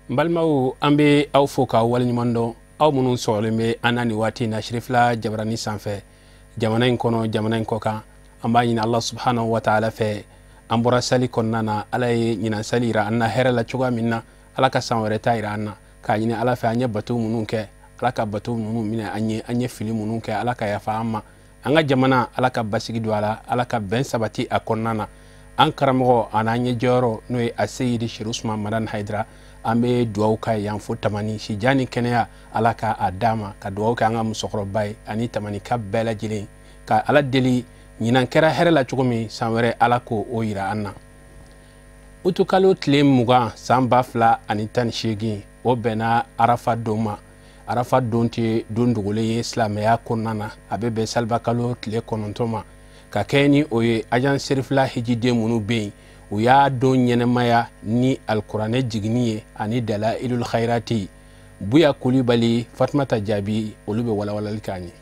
Balmaw ambe aw fo ka wal nyumando aw munun soole me anani wati na shrifla jabrani sanfɛ jamana in kono jamana in kokan amba ɲini Allah subhanahu wa ta'ala fɛ an bɔra sali kɔnɔna na ala ye ɲinan sali ira anna hɛrɛ la cogoya min na ala ka san wɛrɛ ta ira anna ka ɲini ala fɛ an ye bato munun kɛ ala ka bato munun minɛ an ye fili munun kɛ ala ka yafa an ma an ka jamana ala ka basigi do ala ka bɛn sabati a kɔnɔna na an karamɔgɔ an ye jɔyɔrɔ n'o ye a seyidi Sheikh Usman Madan Haidara an bɛ duwawu ka yan fo tamani si jani kɛnɛya ala ka a dama ka duwawu kɛ an ka musokɔrɔba ye ani tamani ka bɛɛ lajɛlen ka ala deli ɲinan kɛra hɛrɛ la cogo min san wɛrɛ ala ko o yira an na utukalo tile 20 san 2018 o bɛnna arafa don ma arafa don tɛ don dogolen ye silamɛya kɔnɔna na a bɛ bɛn salibakalo tile 9 ma ka kɛ ni o ye agence serifla hijiden minnu bɛ yen u y'a don ɲɛnɛmaya ni alkuranɛ jigini ye ani dalailul khairati Buya Kulibali Fatumata Jabi olu bɛ walawalali k'an ye.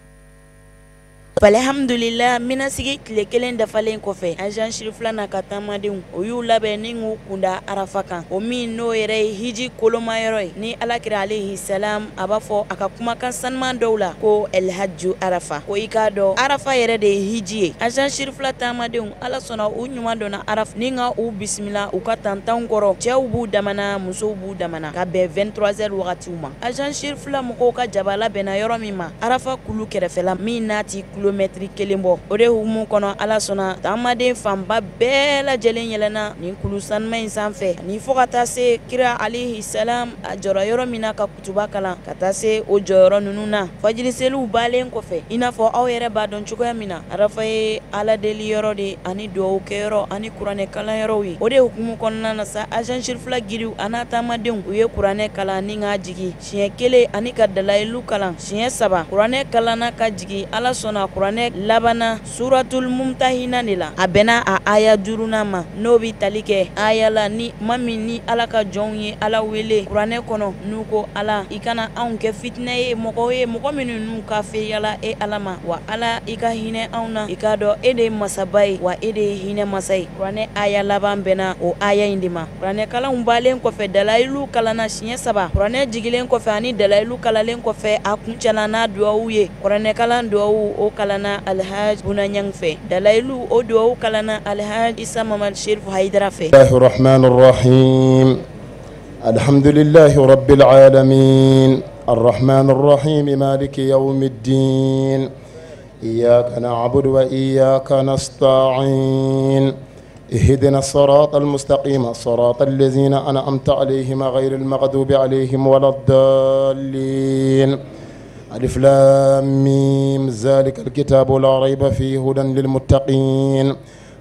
Alhamdulillah mina sigi tile kelen dafalen kɔfɛ agent shirifla na ka taamadenw o y'u labɛn ni k'u kunda arafa kan o min n'o yɛrɛ ye hiji kolomayɔrɔ ye ni alakira alayhi salam a b'a fɔ a ka kumakan sanuman dɔw la ko el hajju arafa ko i k'a dɔn arafa yɛrɛ de ye hiji ye agent shirifla taamadenw ala sɔnna u ɲuman donna arafa ni ka u bisimila u ka tantanw kɔrɔ cɛw b'u damana musow b'u damana ka bɛn 23h wagatiw ma agent shirifla mɔgɔw ka jabala bɛnna yɔrɔ min ma arafa kulu kɛrɛfɛla min naati kilomɛtiri kelen bɔ o de hukumu kɔnɔ ala sɔnna taamaden fanba bɛɛ lajɛlen yɛlɛnna nin kulu sanuma in sanfɛ ani fo ka taa se kira alayhi salam a jɔra yɔrɔ min na ka kutuba kalan ka taa se o jɔyɔrɔ ninnu na fajiri seliw balen kɔfɛ i n'a fɔ aw yɛrɛ b'a dɔn cogoya min na arafa ye ala deli yɔrɔ de ani duwawu kɛyɔrɔ ani kuranɛ kalan yɔrɔw ye o de hukumu kɔnɔna na sa agent shirifla giriw a n'a taamadenw u ye kuranɛ kalan ni k'a jigi siɲɛ 1 ani ka dalayilu kalan siɲɛ 3 kuranɛ kalanna ka jigi ala sɔnna kuranɛ labana suratul mumtahina de la a bɛnna a aya 5 ma n'o bi tali kɛ aya la ni ma min ni ala ka jɔnw ye ala wele kuranɛ kɔnɔ n'u ko ala i kana anw kɛ fitinɛ ye mɔgɔ minnu n'u ka fɛ yala e ala ma wa ala i ka hinɛ anw na i k'a dɔn e de ye masaba ye wa e de ye hinɛ masa ye kuranɛ aya laban bɛnna o aya in de ma kuranɛ kalanw balen kɔfɛ dalayilu kalanna siɲɛ 3 kuranɛ jigilen kɔfɛ ani dalayilu kalalen kɔfɛ a kuncɛla n'a duwawu ye kuranɛ kalan duwawu o kalanna alhaj bunanyang fe dalailu o duwawu kalana alhaj Isa Mamad Sherif Haidara fe. Bismillahir rahim alhamdulillahi rabbil alamin arrahmanir rahim maliki yawmiddin iyyaka na'budu wa iyyaka nasta'in اهدنا الصراط المستقيم صراط الذين أنعمت عليهم غير المغضوب عليهم ولا الضالين ألف لام ميم ذلك الكتاب لا ريب فيه هدى للمتقين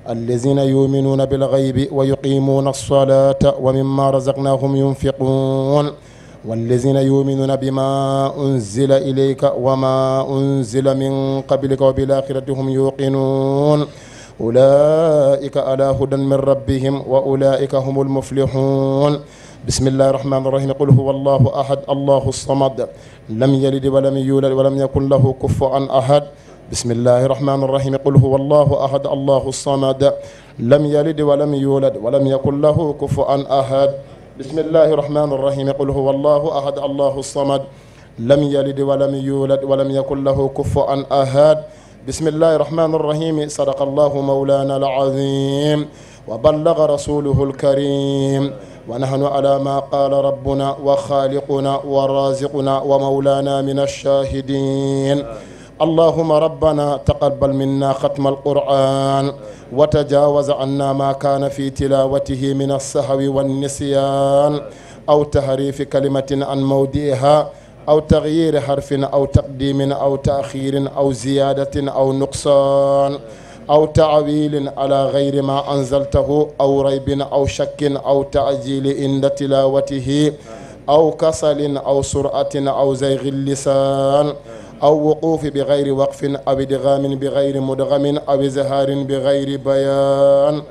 الذين يؤمنون بالغيب ويقيمون الصلاة ومما رزقناهم ينفقون والذين يؤمنون بما أنزل إليك وما أنزل من قبلك وبالآخرة هم يوقنون أولئك على هدى من ربهم وأولئك هم المفلحون بسم الله الرحمن الرحيم قل هو الله أحد الله الصمد لم يلد ولم يولد ولم يكن له كفوا أحد بسم الله الرحمن الرحيم قل هو الله أحد الله الصمد لم يلد ولم يولد ولم يكن له كفوا أحد بسم الله الرحمن الرحيم قل هو الله أحد الله الصمد لم يلد ولم يولد ولم يكن له كفوا أحد بسم الله الرحمن الرحيم صدق الله مولانا العظيم وبلغ رسوله الكريم ونحن على ما قال ربنا وخالقنا ورازقنا ومولانا من الشاهدين اللهم ربنا تقبل منا ختم القرآن وتجاوز عنا ما كان في تلاوته من السهو والنسيان أو تحريف كلمة عن موضعها أو تغيير حرف أو تقديم أو تأخير أو زيادة أو نقصان أو تعويل على غير ما أنزلته أو ريب أو شك أو تعجيل عند تلاوته أو كسل أو سرعة أو زيغ اللسان أو وقوف بغير وقف أو ادغام بغير مدغم أو إظهار بغير بيان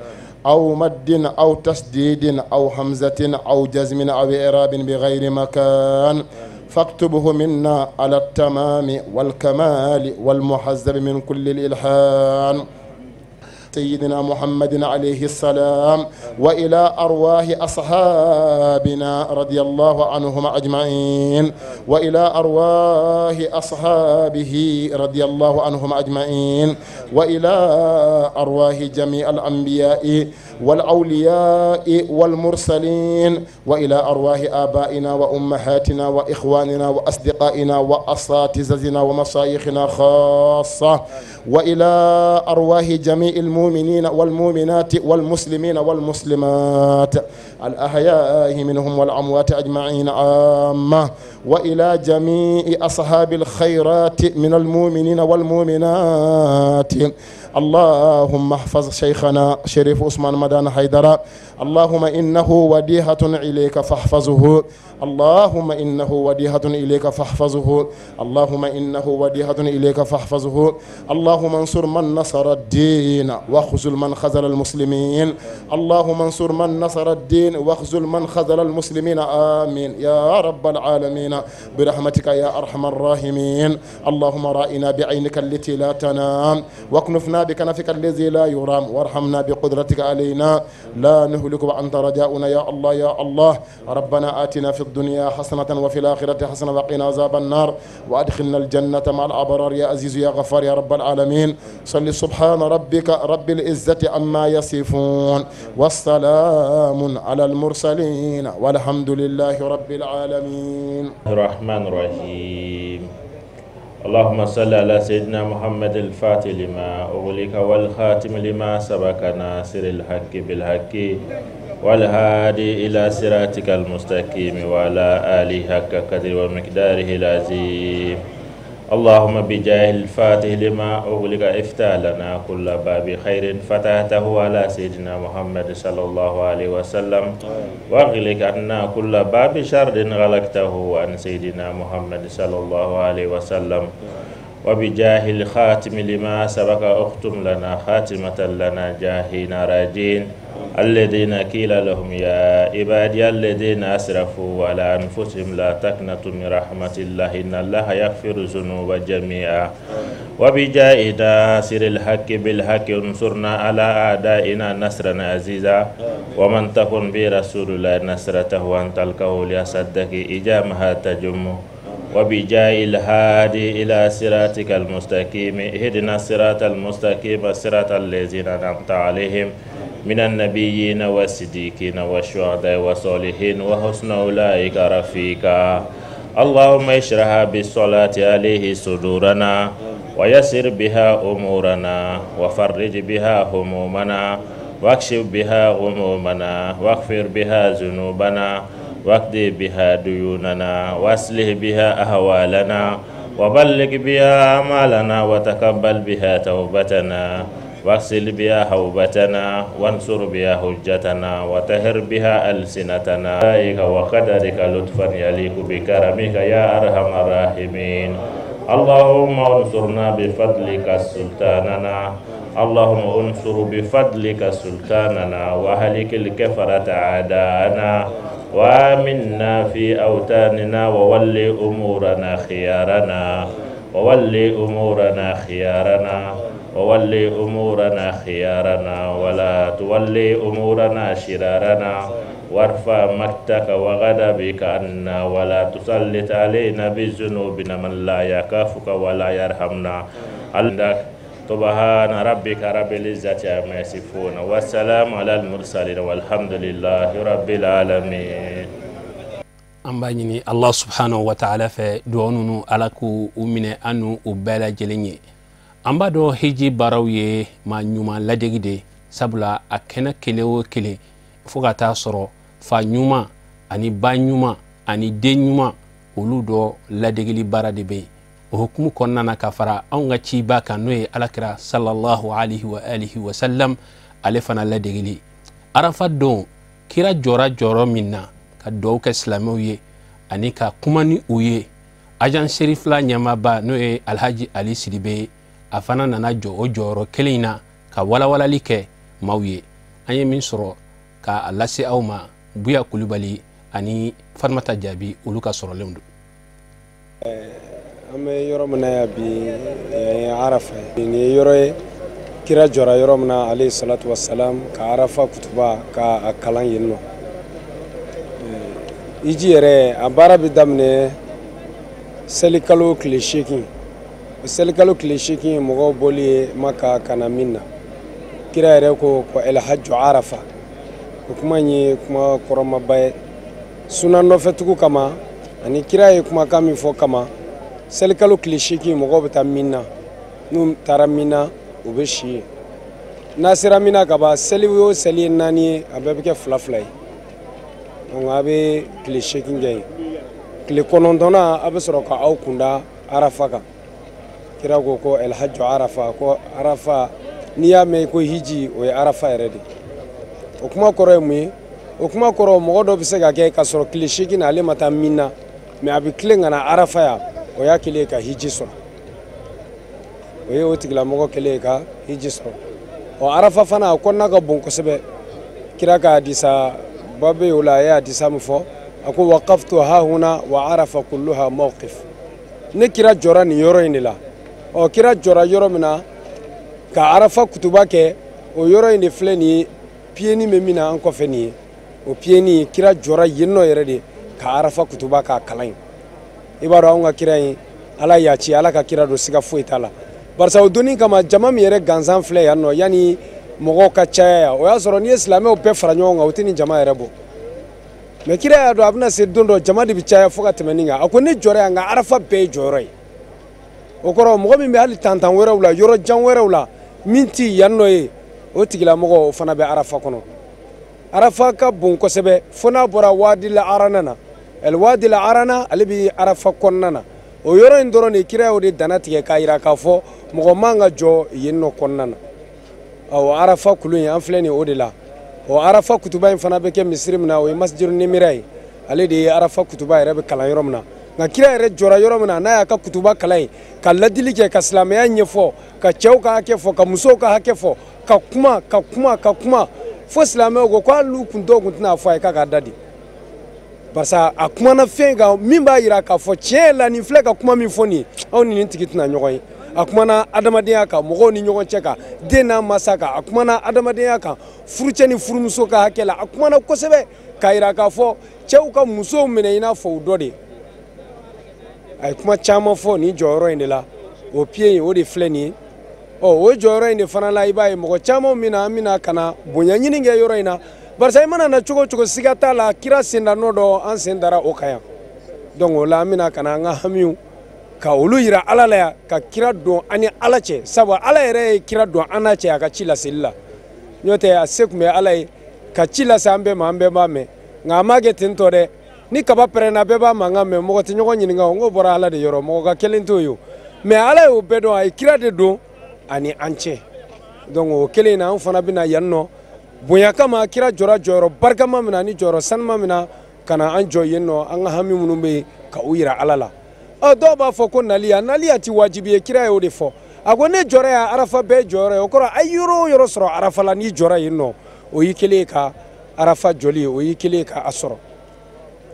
أو مد أو تسديد أو همزة أو جزم أو إعراب بغير مكان فاكتبه منا على التمام والكمال والمحذب من كل الإلحان سيدنا محمد عليه السلام وإلى أرواح أصحابنا رضي الله عنهم أجمعين وإلى أرواح أصحابه رضي الله عنهم أجمعين وإلى أرواح جميع الأنبياء والأولياء والمرسلين وإلى أرواح آبائنا وأمهاتنا وإخواننا وأصدقائنا وأساتذتنا ومشايخنا خاصة وإلى أرواح جميع المؤمنين والمؤمنات والمسلمين والمسلمات الأحياء منهم والأموات أجمعين عامة وإلى جميع أصحاب الخيرات من المؤمنين والمؤمنات. اللهم احفظ شيخنا شريف عثمان مدان حيدر، اللهم إنه وديهة إليك فاحفظه، اللهم إنه وديهة إليك فاحفظه، اللهم إنه وديهة إليك فاحفظه. اللهم انصر من نصر الدين واخذل من خذل المسلمين، اللهم انصر من نصر الدين واخذل من خذل المسلمين، آمين يا رب العالمين برحمتك يا أرحم الراحمين. اللهم رائنا بعينك التي لا تنام واكنفنا بكنفك الذي لا يرام وارحمنا بقدرتك علينا لا نهلك وأنت رجاؤنا يا الله يا الله. ربنا آتنا في الدنيا حسنة وفي الآخرة حسنة وقنا عذاب النار وأدخلنا الجنة مع الأبرار يا عزيز يا غفار يا رب العالمين. صل سبحان ربك رب العزة عما يصفون والسلام على المرسلين والحمد لله رب العالمين. الرحمن الرحيم. اللهم صل على سيدنا محمد الفاتح لما أغلق والخاتم لما سبق ناصر الحق بالحق والهادي إلى صراطك المستقيم وعلى آله حق قدر ومقداره العظيم. اللهم بجاه الفاتح لما أغلق افتح لنا كل باب خير فتحته على سيدنا محمد صلى الله عليه وسلم واغلق عنا كل باب شر غلقته عن سيدنا محمد صلى الله عليه وسلم. وبجاه الخاتم لما سبق اختم لنا خاتمة لنا جاهين راجين الذين قيل لهم يا عبادي الذين أسرفوا على أنفسهم لا تقنطوا من رحمة الله إن الله يغفر الذنوب جميعا. وبجاه ناصر الحق بالحق انصرنا على أعدائنا نصرا عزيزا ومن تكن برسول الله نصرته وأن تلقه ليصدق إجامها تجم. وبجاه الهادي إلى صراطك المستقيم اهدنا الصراط المستقيم صراط الذين أنعمت عليهم من النبيين والصديقين والشهداء والصالحين وحسن أولئك رفيقا. اللهم اشرح بالصلاة عليه صدورنا ويسر بها أمورنا وفرج بها همومنا واكشف بها غمومنا واغفر بها ذنوبنا واقضي بها ديوننا واصلح بها أهوالنا وبلغ بها أعمالنا وتقبل بها توبتنا واغسل بها حوبتنا وانصر بها حجتنا وطهر بها ألسنتنا وقدرك لطفا يليق بكرمك يا أرحم الراحمين. اللهم انصرنا بفضلك سلطاننا، اللهم انصر بفضلك سلطاننا وأهلك الكفرة أعداءنا وآمنا في أوطاننا وولي أمورنا خيارنا وولي أمورنا خيارنا وولي أمورنا خيارنا ولا تولي أمورنا شرارنا وارفع مقتك وغضبك عنا ولا تسلط علينا بذنوبنا من لا يخافك ولا يرحمنا. سبحان ربك رب العزة عما يصفون والسلام على المرسلين والحمد لله رب العالمين. أمباني الله سبحانه وتعالى في دونو ألاكو أمين أنو أبلا جلني amba do hiji baraw ye ma nyuma ladegide sabula akena kelewo kele fogata soro fa nyuma ani ba nyuma ani de nyuma olu do ladegili barade be o hukumu konnana kafara anga ci baka noye alakira sallallahu alaihi wa alihi wa sallam alefana ladegili arafa don kira joro minna ka do ka islamo ye ani ka kumani uye ajan sherif la nyama ba noye alhaji ali sidibe afana nana o joro kelina ka walawalali ke mawye anye min soro ka alasi awma buya kulubali ani farmata jabi uluka soro lemdu ame yoro mana bi arafa ni yoro kira jɔra yɔrɔ min na alayhi salatu wassalam ka arafa kutuba ka a kalan yen nɔ hiji yɛrɛ a baara bɛ daminɛ selikalo tile 8 selikalo tile 8 mɔgɔw bɔli ye Maka ka na min na kira yɛrɛ ko el hajju arafa o kuma ye kuma kɔrɔmaba ye sunan nɔfɛtugu kama ani kira ye kumakan min fɔ kama selikalo tile 8 mɔgɔw bɛ taa min na n'u taara min na u bɛ si ye n'a sera min na ka ban seli o seli ye 4 ye a bɛɛ bɛ kɛ 2 ye donc a bɛ tile 8 kɛ yen tile 9 a bɛ sɔrɔ ka aw kunda arafa kan kira ko el hajju arafa ko arafa n'i y'a mɛn ko hiji o ye arafa yɛrɛ de o kuma kɔrɔ ye mun ye o kuma kɔrɔ mɔgɔ dɔ bɛ se ka kɛ ka sɔrɔ tile 8 na ale ma taa min na mais a bɛ tilen ka na arafa ya o y'a kɛlen ye ka hiji sɔrɔ o ye o tigilamɔgɔ kɛlen ye ka hiji sɔrɔ ɔ arafa fana a kɔnɔna ka bon kosɛbɛ kira ka hadisa ba bɛ o la a ye hadisa min fɔ a ko waqaftu hahuna wa arafa kulluha mawqif ne kira jɔra nin yɔrɔ in de la ɔ kira jɔra yɔrɔ min na ka arafa kutuba kɛ o yɔrɔ in de filɛ nin ye piyeni bɛ min na an kɔfɛ nin ye o piyeni kira jɔra yen nɔ yɛrɛ de ka arafa kutuba k'a kalan i b'a dɔn anw ka kira in ala y'a ci ala ka kira don siga foyi t'a la barisa o donni kama jama min yɛrɛ gansan filɛ yan nɔ yanni mɔgɔw ka caya o y'a sɔrɔ n'i ye silamɛw bɛɛ fara ɲɔgɔn kan o tɛ nin jama yɛrɛ bɔ mais kira y'a dɔn a bɛna se don dɔ jama de bɛ caya fo ka tɛmɛ nin kan a ko ne jɔra yan nka arafa bɛɛ ye jɔyɔrɔ ye o kɔrɔ mɔgɔ min bɛ hali tantan wɛrɛw la yɔrɔ jan wɛrɛw la min tɛ yan nɔ ye o tigilamɔgɔ o fana bɛ arafa kɔnɔ arafa ka bon kosɛbɛ fo n'a bɔra wadi la arana na wadi la arana ale bɛ arafa kɔnɔna na o yɔrɔ in dɔrɔn de kira y'o de dana tigɛ k'a jira k'a fɔ mɔgɔ man ka jɔ yen nɔ kɔnɔna na awɔ arafa kulu in an filɛ nin o de la o arafa kutuba in fana bɛ kɛ misiri min na o ye masjidu nimira ye ale de ye arafa kutuba yɛrɛ bɛ kalan yɔrɔ min na nka kira yɛrɛ jɔra yɔrɔ min na n'a y'a ka kutuba kalan ye ka ladili kɛ ka silamɛya ɲɛfɔ ka cɛw ka hakɛ fɔ ka musow ka hakɛ fɔ ka kuma fo silamɛw ko hali n'u kun dɔw kun tɛna fɔ a ye k'a ka da di barisa a kumana fɛn kan min b'a jira k'a fɔ tiɲɛ yɛrɛ la nin filɛ ka kuma min fɔ nin ye anw ni nin tigi tɛna ɲɔgɔn ye a kumana adamadenya kan mɔgɔw ni ɲɔgɔn cɛ kan den n'a masa kan a kumana adamadenya kan furucɛ ni furumuso ka hakɛ la a kumana kosɛbɛ k'a jira k'a fɔ cɛw ka musow minɛ i n'a fɔ u dɔ de a ye kuma caman fɔ nin jɔyɔrɔ in de la o pied in o de filɛ nin ye o jɔyɔrɔ in de fana la i b'a ye mɔgɔ caman min na an bɛna ka na bonya ɲini kɛ yɔrɔ in na barisa i mana na cogo o cogo siga t'a la kira senda nɔ dɔ an sen dara o kan yan donc o la an bɛna ka na an ka hamiw ka olu yira ala la yan ka kira don an ni ala cɛ sabu ala yɛrɛ ye kira don an n'a cɛ a ka ci laseli la n'o tɛ a se tun bɛ ala ye ka ci lase an bɛɛ ma an bɛɛ b'a mɛn nka a ma kɛ ten tɔ dɛ ni kaba pɛrɛnna bɛɛ b'a mankan mɛn mɔgɔ tɛ ɲɔgɔn ɲininka o n'o bɔra ala de yɔrɔ mɔgɔ ka kelen t'o ye o mais ala y'o bɛɛ dɔn a ye kira de don ani an cɛ donc o kelen na an fana bɛna yan nɔ bonya kama kira jɔra jɔyɔrɔ barikama min na ani jɔyɔrɔ sanuma min na ka na an jɔ yen nɔ an ka hami minnu bɛ yen ka u yira ala la dɔw b'a fɔ ko naliya tɛ wajibi ye kira y'o de fɔ a ko ne jɔra yan arafa bɛɛ jɔyɔrɔ ye o kɔrɔ a ye yɔrɔ o yɔrɔ sɔrɔ arafa la n'i jɔra yen nɔ o y'i kelen ye ka arafa jɔli ye o y'i kelen ye k'a sɔrɔ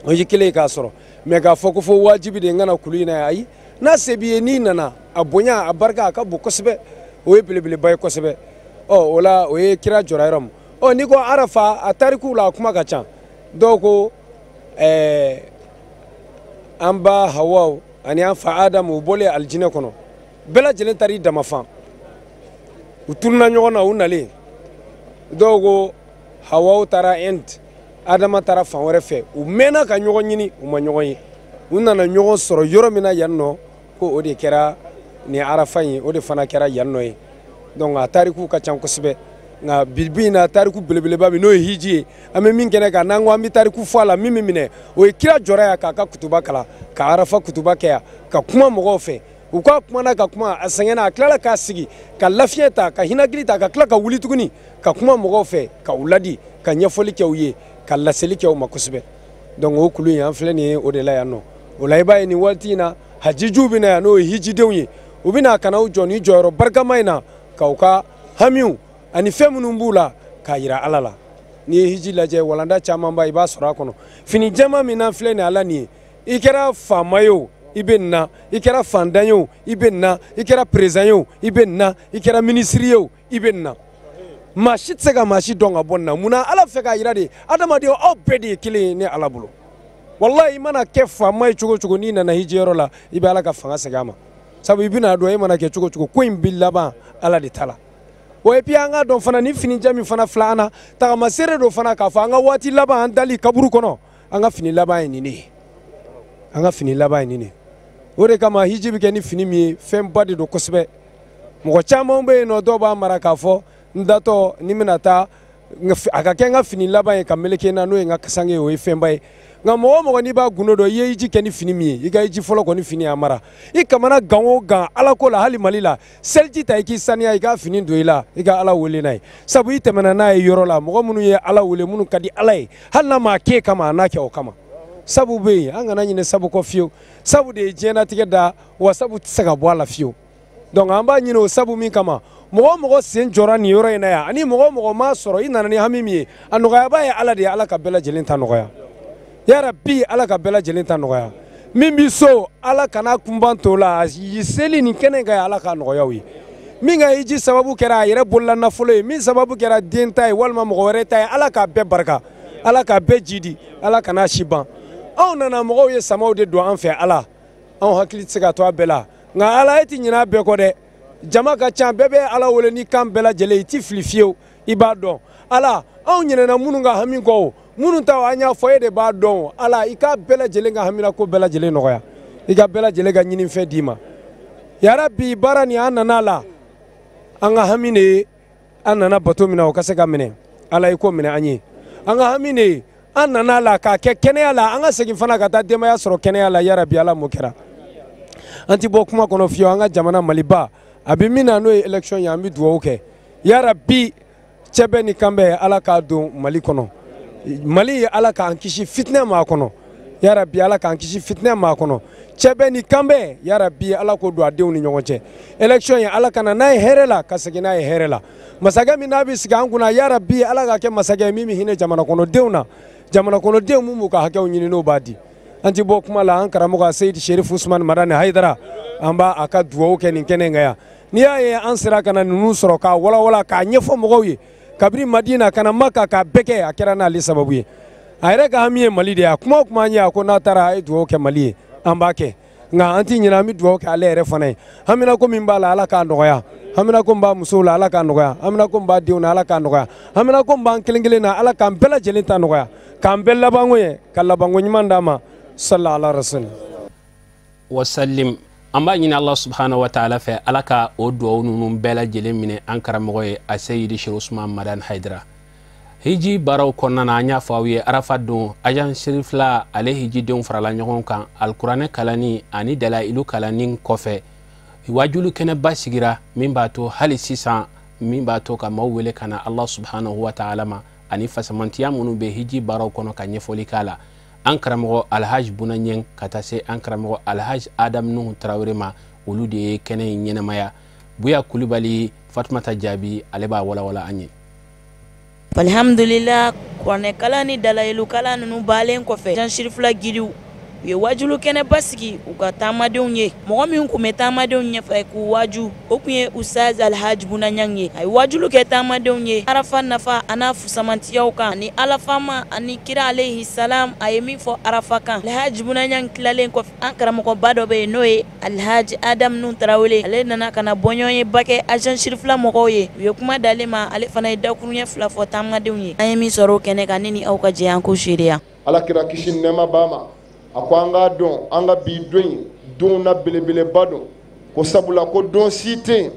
o y'i kelen ye k'a sɔrɔ mais k'a fɔ ko fo wajibi de n kana kulu in na yan ayi n'a se b'i ye n'i nana a bonya a barika a ka bon kosɛbɛ o ye belebeleba ye kosɛbɛ o la o ye kira jɔra yɔrɔ min n'i ko arafa a tarikuw la a kuma ka ca dɔw ko an ba hawaw ani an fa adamu u bɔlen alijinɛ kɔnɔ bɛɛ lajɛlen taara i dama fan u tununa ɲɔgɔn na u nalen dɔw ko hawaw taara Inde adama taara fan wɛrɛ fɛ u mɛnna ka ɲɔgɔn ɲini u ma ɲɔgɔn ye u nana ɲɔgɔn sɔrɔ yɔrɔ min na yan nɔ ko o de kɛra nin arafa in o de fana kɛra yan nɔ ye donc a tarikuw ka ca kosɛbɛ nka bibi in na tariku belebeleba min n'o ye hiji ye an bɛ min kɛnɛ kan n'an ko an bɛ tariku fɔ a la min bɛ minɛ o ye kira jɔra yan k'a ka kutuba kalan ka arafa kutuba kɛ yan ka kuma mɔgɔw fɛ u k'a kumana ka kuma a sɛgɛnna a tilala k'a sigi ka lafiɲɛ ta ka hinɛkili ta ka tila ka wuli tuguni ka kuma mɔgɔw fɛ ka u ladi ka ɲɛfɔli kɛ u ye ka laseli kɛ u ma kosɛbɛ donc o kulu in an filɛ nin ye o de la yan nɔ o la i b'a ye nin waati in na hajijuw bɛ na yan n'o ye hijidenw ye u bɛ na ka na u jɔ nin jɔyɔrɔ barikama in na ka u ka hamiw ani fɛn minnu b'u la k'a jira ala la n'i ye hiji lajɛ walanda caman ba i b'a sɔrɔ a kɔnɔ fini jɛman min na filɛ nin ala nin ye i kɛra faama ye o i bɛ na i kɛra fandan ye o i bɛ na i kɛra président ye o i bɛ na i kɛra ministre ye o i bɛ na maa si tɛ se ka maa si dɔn ka bɔ nin na munna ala fɛ k'a yira de adamadenw aw bɛɛ de ye kelen ye ni ala bolo wallahi i mana kɛ faama ye cogo cogo n'i nana hijiyɔrɔ la i bɛ ala ka fanga segin a ma sabu i bɛna dɔn e mana kɛ cogo cogo ko in bɛ laban ala de ta la wa et puis an ka dɔn fana ni finija min fana filɛ an na tagamasere dɔ fana k'a fɔ an ka waati laban an dali kaburu kɔnɔ an ka fini laban ye nin de ye an ka fini laban ye nin de ye o de kama hiji bɛ kɛ ni fini min ye fɛnba de don kosɛbɛ mɔgɔ caman bɛ yen nɔ dɔw b'a mara k'a fɔ n datɔ ni bɛna taa a ka kɛ n ka fini laban ye ka meleke n na n'o ye n ka kasange ye o ye fɛnba ye nka mɔgɔ o mɔgɔ n'i b'a gundo dɔn i ye hiji kɛ ni fini min ye i ka hiji fɔlɔ kɔni fini y'a mara i kamana gan o gan ala ko la hali mali la seliji ta i k'i saniya i ka fini don i la i ka ala wele n'a ye sabu i tɛmɛna n'a ye yɔrɔ la mɔgɔ minnu ye ala wele minnu ka di ala ye hali n'a ma kɛ kama a n'a kɛ o kama sabu bɛ yen an kana ɲinɛ sabu kɔ fiyewu sabu de ye diɲɛlatigɛ da wa sabu tɛ se ka bɔ a la fiyewu donc an b'a ɲini o sabu min kama mɔgɔ mɔgɔ sen jɔra nin yɔrɔ in na yan ani mɔgɔ mɔgɔ m'a sɔrɔ i nana ni hami min ye a nɔgɔyaba ye ala de ye ala ka bɛɛ lajɛlen ta nɔgɔya yarabi ala ka bɛɛ lajɛlen ta nɔgɔya min b'i so ala kana kunban to la seli nin kɛnɛ ka ye ala ka nɔgɔyaw ye min ka hiji sababu kɛra a yɛrɛ bolola nafolo ye min sababu kɛra den ta ye walima mɔgɔ wɛrɛ ta ye ala k'a bɛɛ barika ala k'a bɛɛ jidi ala kana si ban anw nana mɔgɔw ye samaw de don an fɛ ala anw hakili tɛ se ka to a bɛɛ la nka ala e ti ɲinɛ a bɛɛ kɔ dɛ jama ka ca bɛɛ bɛ ala wele ni kan bɛɛ lajɛlen i ti fili fiyewu i b'a dɔn ala anw ɲinɛna minnu ka hami kɔ o minnu ta an y'a fɔ e de b'a dɔn ala i ka bɛɛ lajɛlen ka hamina ko bɛɛ lajɛlen nɔgɔya i ka bɛɛ lajɛlen ka ɲinifɛn d'i ma yarabi baara nin an nana a la an ka hami de ye an nana bato min na o ka se ka minɛ ala i ko minɛ an ye an ka hami de ye an nana a la k'a kɛ kɛnɛya la an ka segin fana ka taa denbaya sɔrɔ kɛnɛya la yarabi ala m'o kɛra an ti bɔ kuma kɔnɔ fiyewu an ka jamana maliba a bɛ min na n'o ye élection ye an bɛ dugawu kɛ yarabi cɛ bɛ ni kan bɛ ala k'a don mali kɔnɔ mali ye ala k'an kisi fitinɛ ma a kɔnɔ yarabi ala k'an kisi fitinɛ ma a kɔnɔ cɛ bɛ ni kan bɛ yarabi ala k'o don a denw ni ɲɔgɔn cɛ élection ye ala ka na n'a ye hɛrɛ la ka segin n'a ye hɛrɛ la masakɛ min n'a bɛ sigi an kunna yarabi ala ka kɛ masakɛ ye min bɛ hinɛ jamana kɔnɔdenw na jamana kɔnɔdenw min b'u ka hakɛw ɲini n'o b'a di an ti bɔ kuma la an karamɔgɔ seyidi sherifu usman madani hayidara an b'a a ka dugawu kɛ nin kɛnɛ in kan yan n'i y'a ye an sera ka na ninnu sɔrɔ k'a walawala k'a ɲɛfɔ mɔgɔw ye kabiri madina ka na maka k'a bɛɛ kɛ a kɛra n'ale sababu ye a yɛrɛ ka hami ye mali de ye a kuma o kuma an ye a ko n'a taara a ye dugawu kɛ mali ye an b'a kɛ nka an ti ɲinɛ an bɛ dugawu kɛ ale yɛrɛ fana ye hamina ko min b'a la ala k'a nɔgɔya hamina ko min b'a musow la ala k'a nɔgɔya hamina ko min b'a denw na ala k'a nɔgɔya hamina ko min b'an kelen kelen na ala k'an bɛɛ lajɛlen ta nɔgɔya k'an bɛɛ labanko ye ka labanko ɲuman d'a ma sallallahu alaihi wasallam wasallim an b'a ɲini allah subhanahu wa ta'ala fɛ ala ka o duwawu ninnu bɛɛ lajɛlen minɛ an karamɔgɔ ye a seyidi sheikh usman madan haidara hiji baaraw kɔnɔna na an y'a fɔ aw ye arafa don ajan sherifla ale hijidenw farala ɲɔgɔn kan alkuranɛ kalani ani dalailu kalani kɔfɛ wajulu kɛnɛba sigira min b'a to hali sisan min b'a to ka maaw wele ka na allah subhanahu wa ta'ala ma ani fasamantiya minnu bɛ hiji baaraw kɔnɔ ka ɲɛfɔli k'a la an karamɔgɔ alhaj bunaɲɛn ka taa se an karamɔgɔ alhaj adam nuhu tarawele ma olu de ye kɛnɛ in ɲɛnamaya buya kulibali fatumata jaabi ale b'a walawala an ye alhamdulillah kuranɛ kalan ni dalayilu kalan ninnu balen kɔfɛ jan shirifula giriw u ye wajulu kɛnɛ basigi u ka taamadenw ye mɔgɔ min kun bɛ taamadenw ɲɛfɛ k'u waju o kun ye usaz alhaji bunaɲang ye a ye wajulu kɛ taamadenw ye arafa nafa a n'a fusamantiyaw kan ni alafama ani kira alayhi salam a ye min fɔ arafa kan alhaji bunaɲang tilalen kɔfɛ an karamɔgɔba dɔ bɛ yen n'o ye alhaji adam nun tarawele ale nana ka na bɔɲɔgɔn ye ba kɛ ajan shirifula mɔgɔw ye u ye kuma d'ale ma ale fana ye dakuruɲɛ fila fɔ taamadenw ye an ye min sɔrɔ o kɛnɛ kan ne ni aw ka jɛ an ko seereya alakira kisi nɛɛma b'a ma a ko an k'a dɔn an ka bi don in don na belebeleba don ko sabula ko don si tɛ yen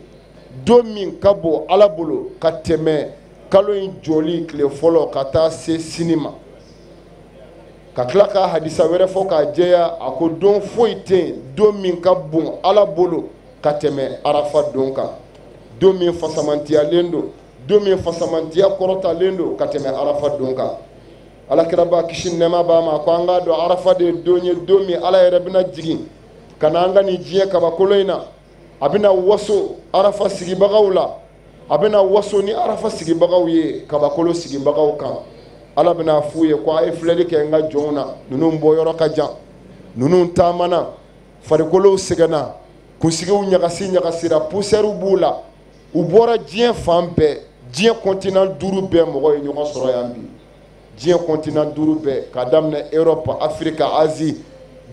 don min ka bɔ ala bolo ka tɛmɛ kalo in jɔli tile fɔlɔ ka taa se sini ma ka tila ka hadisa wɛrɛ fɔ k'a jɛya a ko don foyi tɛ yen don min ka bon ala bolo ka tɛmɛ arafa don kan don min fasamantiyalen don min fasamantiya kɔrɔtalen don ka tɛmɛ arafa don kan alakira b'a kisi nɛɛma b'a ma ko an k'a dɔn arafa de ye don ye don min ala yɛrɛ bɛna jigin ka na an ka nin diɲɛ kabakolo in na a bɛna waso arafa sigibagaw la a bɛna waso ni arafa sigibagaw ye kabakolo sigibagaw kan ala bɛna f'u ye ko a ye filɛli kɛ n ka jɔnw na ninnu bɔyɔrɔ ka jan ninnu taamana farikolow sɛgɛnna kunsigiw ɲagasira poussière b'u la u bɔra diɲɛ fan bɛɛ diɲɛ continent 5 bɛɛ mɔgɔ ye ɲɔgɔn sɔrɔ yan bi diɲɛ continent 5 bɛɛ k'a daminɛ Europe Afrique Asie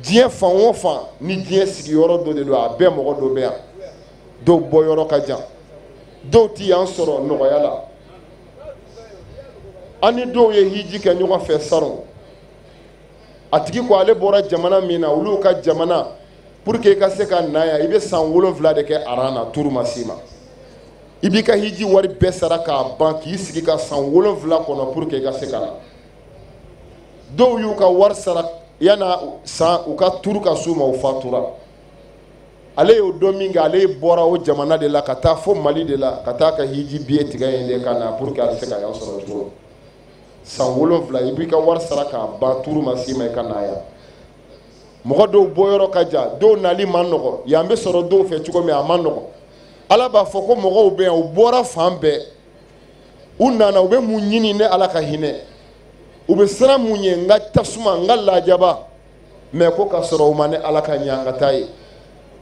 diɲɛ fan o fan ni diɲɛ sigiyɔrɔ dɔ de don a bɛɛ mɔgɔ dɔ bɛ yan dɔw bɔyɔrɔ ka jan dɔw ti yan sɔrɔ nɔgɔya la an ni dɔw ye hiji kɛ ɲɔgɔn fɛ salon a tigi ko ale bɔra jamana min na olu ka jamana pour que i ka se ka na yan i bɛ san 7 de kɛ aran na turu ma s'i ma i b'i ka hiji wari bɛɛ sara k'a ban k'i sigi ka san 7 kɔnɔ pour que i ka se ka na dɔw y'u ka wari sara yana san u ka turu ka s'u ma u fatura ale y'o don min kɛ ale bɔra o jamana de la ka taa fo Mali de la ka taa ka hiji billet tigɛ yen de ka na pour que a bɛ se ka yan sɔrɔ cogo san 7 i b'i ka wari sara k'a ban turu ma s'i ma i ka na yan mɔgɔ dɔw bɔyɔrɔ ka jan dɔw nali man nɔgɔ yan bɛ sɔrɔ dɔw fɛ cogo min a man nɔgɔ Ala b'a fɔ ko mɔgɔw bɛ yan u bɔra fan bɛɛ u nana u bɛ mun ɲini ne Ala ka hinɛ u bɛ siran mun ye n ka tasuma n ka lajaba mais ko ka sɔrɔ u ma ne Ala ka ɲɛ an ka taa ye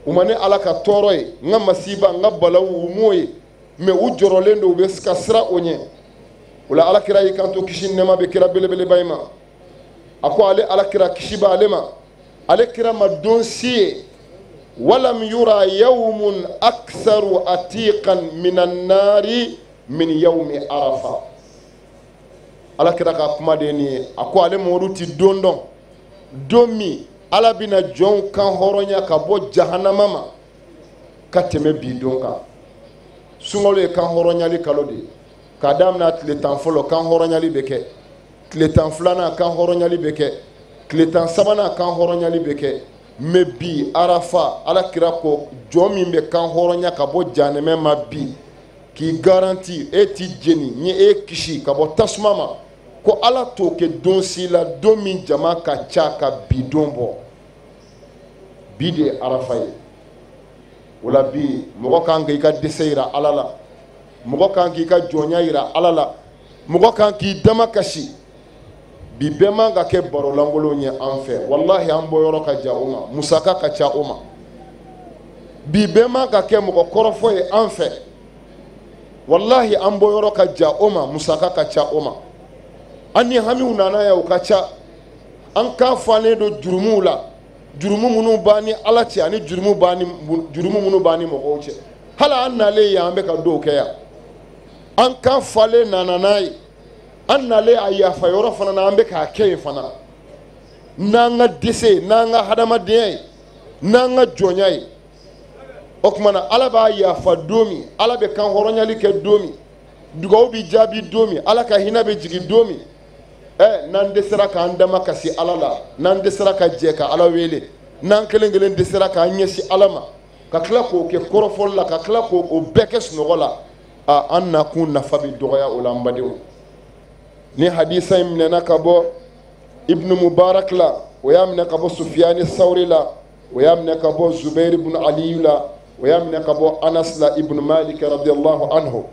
u ma ne Ala ka tɔɔrɔ ye n ka masiba n ka balawu u m'o ye mais u jɔrɔlen don u bɛ ka siran o ɲɛ o la Alakira y'i kanto kisi nɛɛma bɛ kira belebeleba in ma a ko ale Alakira kisi b'ale ma ale kira ma don si ye walam yura yawmun aktharu atiqan minan nari min yawmi arafa Alakira ka kuma de ni a ko ale Mamadu ti don dɔn don min Ala bina jɔnw kan hɔrɔnya ka bɔ jahanama ma ka tɛmɛ bi don kan sunkalo ye kan hɔrɔnyali kalo de k'a daminɛ tile 10 fɔlɔ kan hɔrɔnyali bɛ kɛ tile 10 filanan kan hɔrɔnyali bɛ kɛ tile 10 sabanan kan hɔrɔnyali bɛ kɛ mais bi Arafa Alakira ko jɔn min bɛ kan hɔrɔnya ka bɔ jahanama ma bi k'i garanti e ti jeni ni e kisi ka bɔ tasuma ma ko Ala t'o kɛ don si la don min jama ka ca ka bi don bɔ bi de Arafa ye o la bi mɔgɔ kan k'i ka dɛsɛ yira Ala la mɔgɔ kan k'i ka jɔnya yira Ala la mɔgɔ kan k'i dama kasi bi bɛɛ man ka kɛ barolankolon ye an fɛ wallahi an bɔyɔrɔ ka jan o ma musaka ka ca o ma bi bɛɛ man ka kɛ mɔgɔ kɔrɔfɔ ye an fɛ wallahi an bɔyɔrɔ ka jan o ma musaka ka ca o ma an ni hamiw nana ya u ka ca an kan falen don jurumuw la jurumu minnu b'an ni Ala cɛ ani jurumu minnu b'an ni mɔgɔw cɛ hali an nalen yan an bɛ ka dɔw kɛ yan an kan falen nana n'a ye an nalen a yafa yɔrɔ fana na an bɛ k'a kɛ yen fana n'an ka dɛsɛ n'an ka hadamadenya ye n'an ka jɔnya ye o tuma na Ala b'a yafa don min Ala bɛ kan hɔrɔnyali kɛ don min dugawu bɛ jaabi don min Ala ka hinɛ bɛ jigin don min n'an dɛsɛra k'an dama kasi Ala la n'an dɛsɛra ka jɛ ka Ala wele n'an kelen kelen dɛsɛra k'an ɲɛsin Ala ma ka tila k'o kɛ kɔrɔfɔli la ka tila k'o bɛɛ kɛ sunɔgɔ la an nakun nafa bɛ dɔgɔya o la an badenw ni hadisa in minɛna ka bɔ Ibn Mubarak la o y'a minɛ ka bɔ Sufiyani Sawri la o y'a minɛ ka bɔ Zubair ibn Ali la o y'a minɛ ka bɔ Anas la Ibn Malik radiyallahu anhu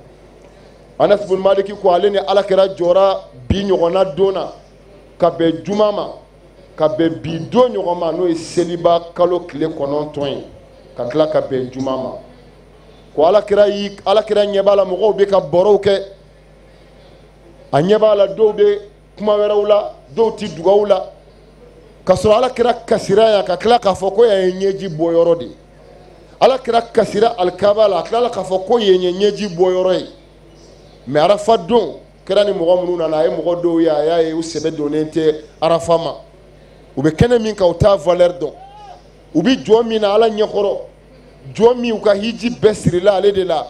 Anas ibn Malik ko ale ni Alakira jɔra bi ɲɔgɔnna don na ka bɛn juma ma ka bɛn bi don ɲɔgɔn ma n'o ye seliba kalo tile 9 ye ka tila ka bɛn juma ma ko Alakira ɲɛ b'a la mɔgɔw bɛ ka bɔrɔw kɛ a ɲɛ b'a la dɔw bɛ kuma wɛrɛw la dɔw ti dugawu la ka sɔrɔ Alakira kasira yan ka tila k'a fɔ ko yan ye ɲɛji bɔyɔrɔ de Alakira kasira alikaba la a tilala k'a fɔ ko yen ye ɲɛji bɔyɔrɔ ye mais Arafa don kɛra ni mɔgɔ minnu nana a ye mɔgɔ dɔw ye a y'a ye u sɛbɛ donnen tɛ Arafa ma u bɛ kɛnɛ min kan u t'a valeur dɔn u bɛ jɔ min na Ala ɲɛkɔrɔ jɔ min u ka hiji bɛɛ sirila ale de la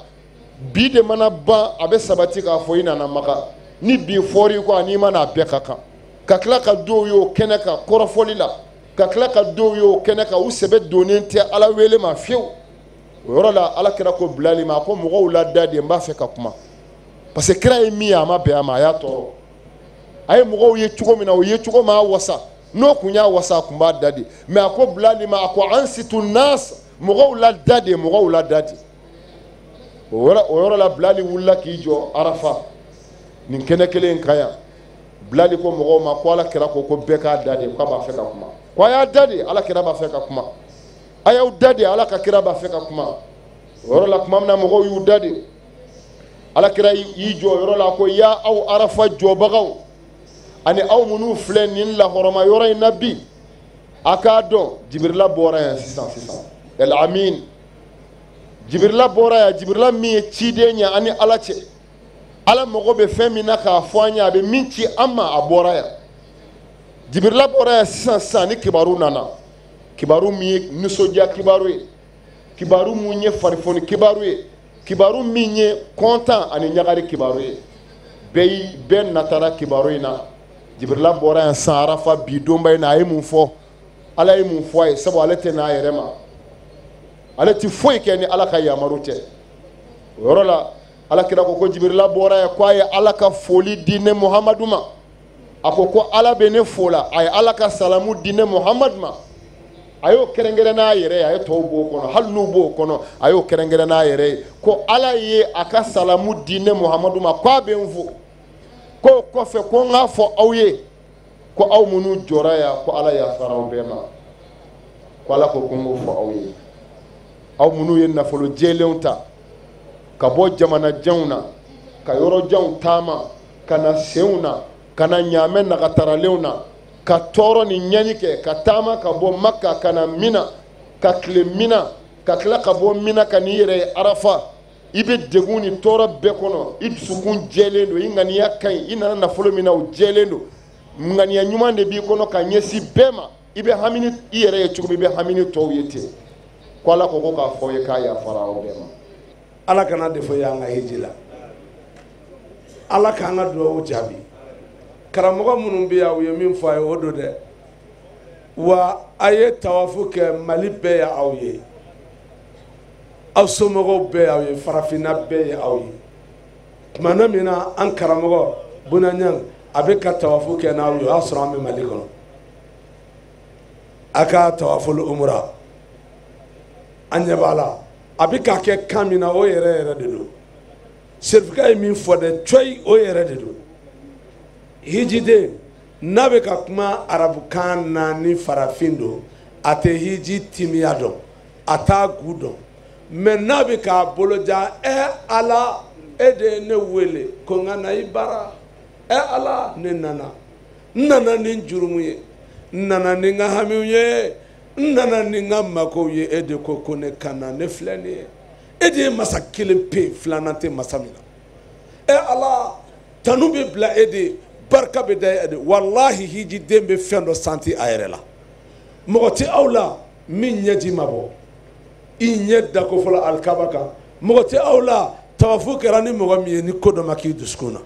bi de mana ban a bɛ sabati k'a fɔ i nana Maka ni bi fɔr'i kɔ ani i mana a bɛɛ ka kan ka tila ka dɔw ye o kɛnɛ kan kɔrɔfɔli la ka tila ka dɔw ye o kɛnɛ kan u sɛbɛ donnen tɛ Ala wele ma fiyewu o yɔrɔ la Alakira ko Bilali ma a ko mɔgɔw la da de n b'a fɛ ka kuma parce que kira ye min ye a ma bɛn a ma a y'a tɔɔrɔ a ye mɔgɔw ye cogo min na o ye cogo ma wasa n'o kun y'a wasa a kun b'a da de mais a ko Bilali ma a ko ansitu nas mɔgɔw la da de mɔgɔw la da de o yɔrɔ la Bilali wulila k'i jɔ Arafa nin kɛnɛ kelen kan yan Bilali ko mɔgɔw ma ko Alakira ko bɛɛ k'a da de k'a b'a fɛ ka kuma ko a y'a da de Alakira b'a fɛ ka kuma ayaw dade ala ka kira b'a fɛ ka kuma yɔrɔ la kuma min na mɔgɔw y'u dade ala kira y'i jɔ yɔrɔ la ko ya aw arafa jɔbagaw ani aw minnu filɛ nin lahɔrɔma yɔrɔ in na bi a k'a dɔn jibirila bɔra yan sisan el amin jibirila bɔra yan jibirila min ye ciden ye ani ala cɛ ala mago bɛ fɛn min na k'a fɔ an ye a bɛ min ci an ma a bɔra yan jibirila bɔra yan sisan ni kibaru nana kibaru min ye nisɔndiya kibaru ye kibaru mun ye farifoni kibaru ye kibaru min ye kɔntan ani ɲagari kibaru ye bɛɛ natara kibaru in na jibirila bɔra yan san arafa bi donba in na a ye mun fɔ ala ye mun fɔ a ye sabu ale tɛ n'a yɛrɛ ma ale ti foyi kɛ ni ala ka yamaru tɛ o yɔrɔ la ala kira ko jibirila bɔra yan ko a ye ala ka foli di ne muhamadu ma a ko ala bɛ ne fo la a ye ala ka salamu di ne muhamadu ma a y'o kɛrɛnkɛrɛn n'a yɛrɛ ye a ye tɔw b'o kɔnɔ hali n'u b'o kɔnɔ a y'o kɛrɛnkɛrɛn n'a yɛrɛ ye ko ala ye a ka salamu di ne muhamadu ma ko a bɛ n fo ko kɔfɛ ko n k'a fɔ aw ye ko aw minnu jɔra yan ko ala yafara aw bɛɛ ma ko ala ko n k'o fɔ aw ye aw minnu ye nafolo jɛlenw ta ka bɔ jamanajanw na ka yɔrɔjanw taama ka na senw na ka na ɲaamɛ nagataranlenw na ka tɔɔrɔ ni ɲani kɛ ka taama ka bɔ maka ka na mina ka tile mina ka tila ka bɔ mina ka n'i yɛrɛ ye arafa i bɛ degun ni tɔɔrɔ bɛɛ kɔnɔ i dusukun jɛlen don i ŋaniya ka ɲi i nana nafolo min na o jɛlen don ŋaniya ɲuman de b'i kɔnɔ ka ɲɛsin bɛɛ ma i bɛ hamini i yɛrɛ ye cogo min i bɛ hamini tɔw ye ten ko ala ko k'a fɔ ye k'a yafara aw bɛɛ ma ala kana de fɔ y'an ka hiji la ala k'an ka duwawu jaabi karamɔgɔ minnu bɛ yan u ye min fɔ a ye o don dɛ wa a ye tawafu kɛ mali bɛɛ ye aw ye aw somɔgɔw bɛɛ y'aw ye farafinna bɛɛ ye aw ye tumana min na an karamɔgɔ Bunaɲang a bɛ ka tawafu kɛ n'aw ye o y'a sɔrɔ an bɛ mali kɔnɔ a ka tawaful umra an ɲɛ b'a la a bɛ ka kɛ kan min na o yɛrɛ yɛrɛ de don serifika ye min fɔ dɛ coyi o yɛrɛ de don hijiden n'a bɛ ka kuma arabukan na ni farafin don a tɛ hiji timiya dɔn a t'a gu dɔn mɛ n'a bɛ k'a boloja ala e de ye ne wele ko n ka na i bara ala ne nana n nana ni jurumu ye n nana ni n ka hamiw ye n nana ni n ka makow ye e de ko ne ka na ne filɛ nin ye e de ye masa kelen pe filanan tɛ masa min na ala tanu bɛ bila e de barika bɛ da e de walahi hijiden bɛ fɛn dɔ santi a yɛrɛ la mɔgɔ tɛ aw la min ɲɛji ma bɔ i ɲɛ da ko fɔlɔ alikaba kan mɔgɔ tɛ aw la tawafu kɛra ni mɔgɔ min ye ni ko dɔ ma k'i dusukun na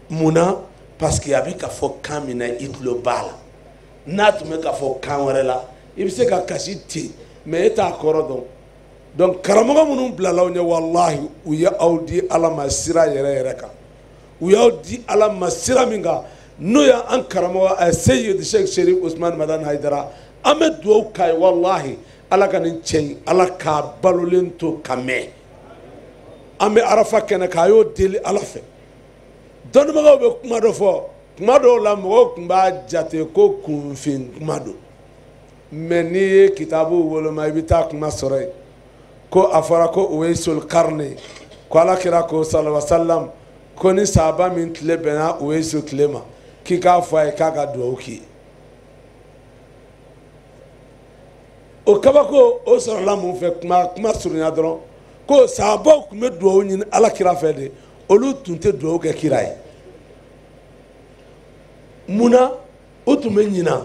mun na parce que a bɛ ka fɔ kan min na i tulo b'a la n'a tun bɛ ka fɔ kan wɛrɛ la i bɛ se ka kasi ten mɛ e t'a kɔrɔ dɔn donc karamɔgɔ minnu bilala aw ɲɛ walahi u ye aw di ala ma sira yɛrɛ yɛrɛ kan u y'aw di ala ma sira min kan n'o ye an karamɔgɔ Seyid Sheikh Sherif Usman Madan Haidara an bɛ dugawu k'a ye walahi ala ka nin cɛ in ala k'a balolen to ka mɛn an bɛ arafa kɛnɛ k'a y'o deli ala fɛ dɔnnibagaw bɛ kuma dɔ fɔ kuma dɔw la mɔgɔw tun b'a jate ko kunfin kuma don mɛ n'i ye kitabu woloma i bɛ taa kuma sɔrɔ yen ko a fɔra ko Uwaisul Qarni ko ala kira ko sallallahu alaihi wasallam ko ni sahaba min tile bɛnna Uwaisu tile ma k'i k'a fɔ a ye k'a ka dugawu k'i ye o kabako o sɔrɔla mun fɛ kuma surunya dɔrɔn ko sahabaw tun bɛ dugawu ɲini ala kira fɛ de olu tun tɛ dugawu kɛ kira ye munna o tun bɛ ɲina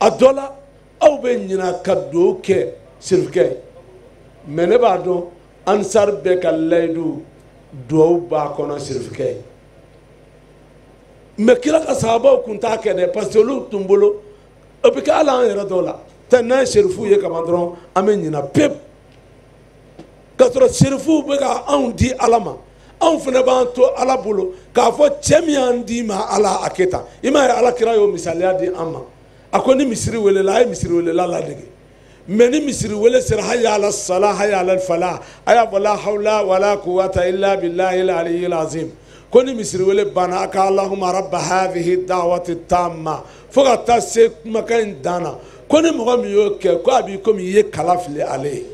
a dɔ la aw bɛ ɲina ka dugawu kɛ sirifukɛ ye mɛ ne b'a dɔn ansar bɛɛ ka layidu dugawu b'a kɔnɔ sirifukɛ ye mɛ kira ka sahabaw tun t'a kɛ dɛ parce que olu tun bolo o bɛ kɛ hali an yɛrɛ dɔw la tɛ n'an ye serifu ye kaban dɔrɔn an bɛ ɲina pewu k'a sɔrɔ serifuw bɛ ka anw di ala ma anw fana b'an to ala bolo k'a fɔ cɛ min y'an di ma ala a kɛ tan i m'a ye ala kira y'o misaliya di an ma a ko ni misiri welela a ye misiri welela ladege mɛ ni misiri wele sera hayya ala sala hayya ala fala a y'a fɔ la hawla wala quwwata illa billahi al-aliyyil azim ko ni misiri wele banna a ka allahumma rabba hadhihi da'wati tamma fo ka taa se kumakan in dan na ko ni mɔgɔ min y'o kɛ ko a b'i komi i ye kala fili ale ye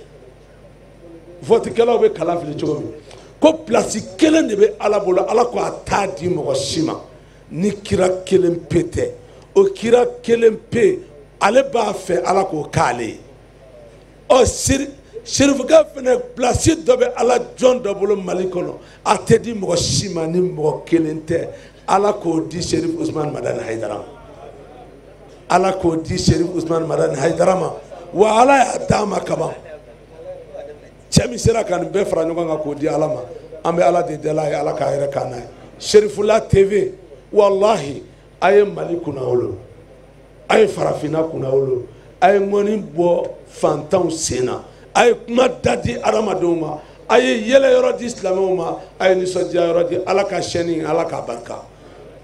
votekɛlaw bɛ kala fili cogo min ko place kelen de bɛ ala bolo ala ko a t'a di mɔgɔ si ma ni kira kelen pe tɛ o kira kelen pe ale b'a fɛ ala k'o k'ale ye ɔ serifuka fana place dɔ bɛ ala jɔn dɔ bolo mali kɔnɔ a tɛ di mɔgɔ si ma ni mɔgɔ kelen tɛ ala k'o di Sherif Usman Madani Haidara ma ala k'o di Sherif Usman Madani Haidara ma wa ala y'a d'a ma kaban cɛ min sera ka nin bɛɛ fara ɲɔgɔn kan k'o di ala ma an bɛ ala de deli a ye ala k'a yɛrɛ k'a n'a ye Sherifula TV wallahi a ye mali kunna wolo a ye farafinna kunna wolo a ye ŋɔni bɔ fantanw sen na a ye kuma da di adamadenw ma a ye yɛlɛ yɔrɔ di silamɛw ma a ye nisɔndiya yɔrɔ di ala ka sɛni ala k'a barika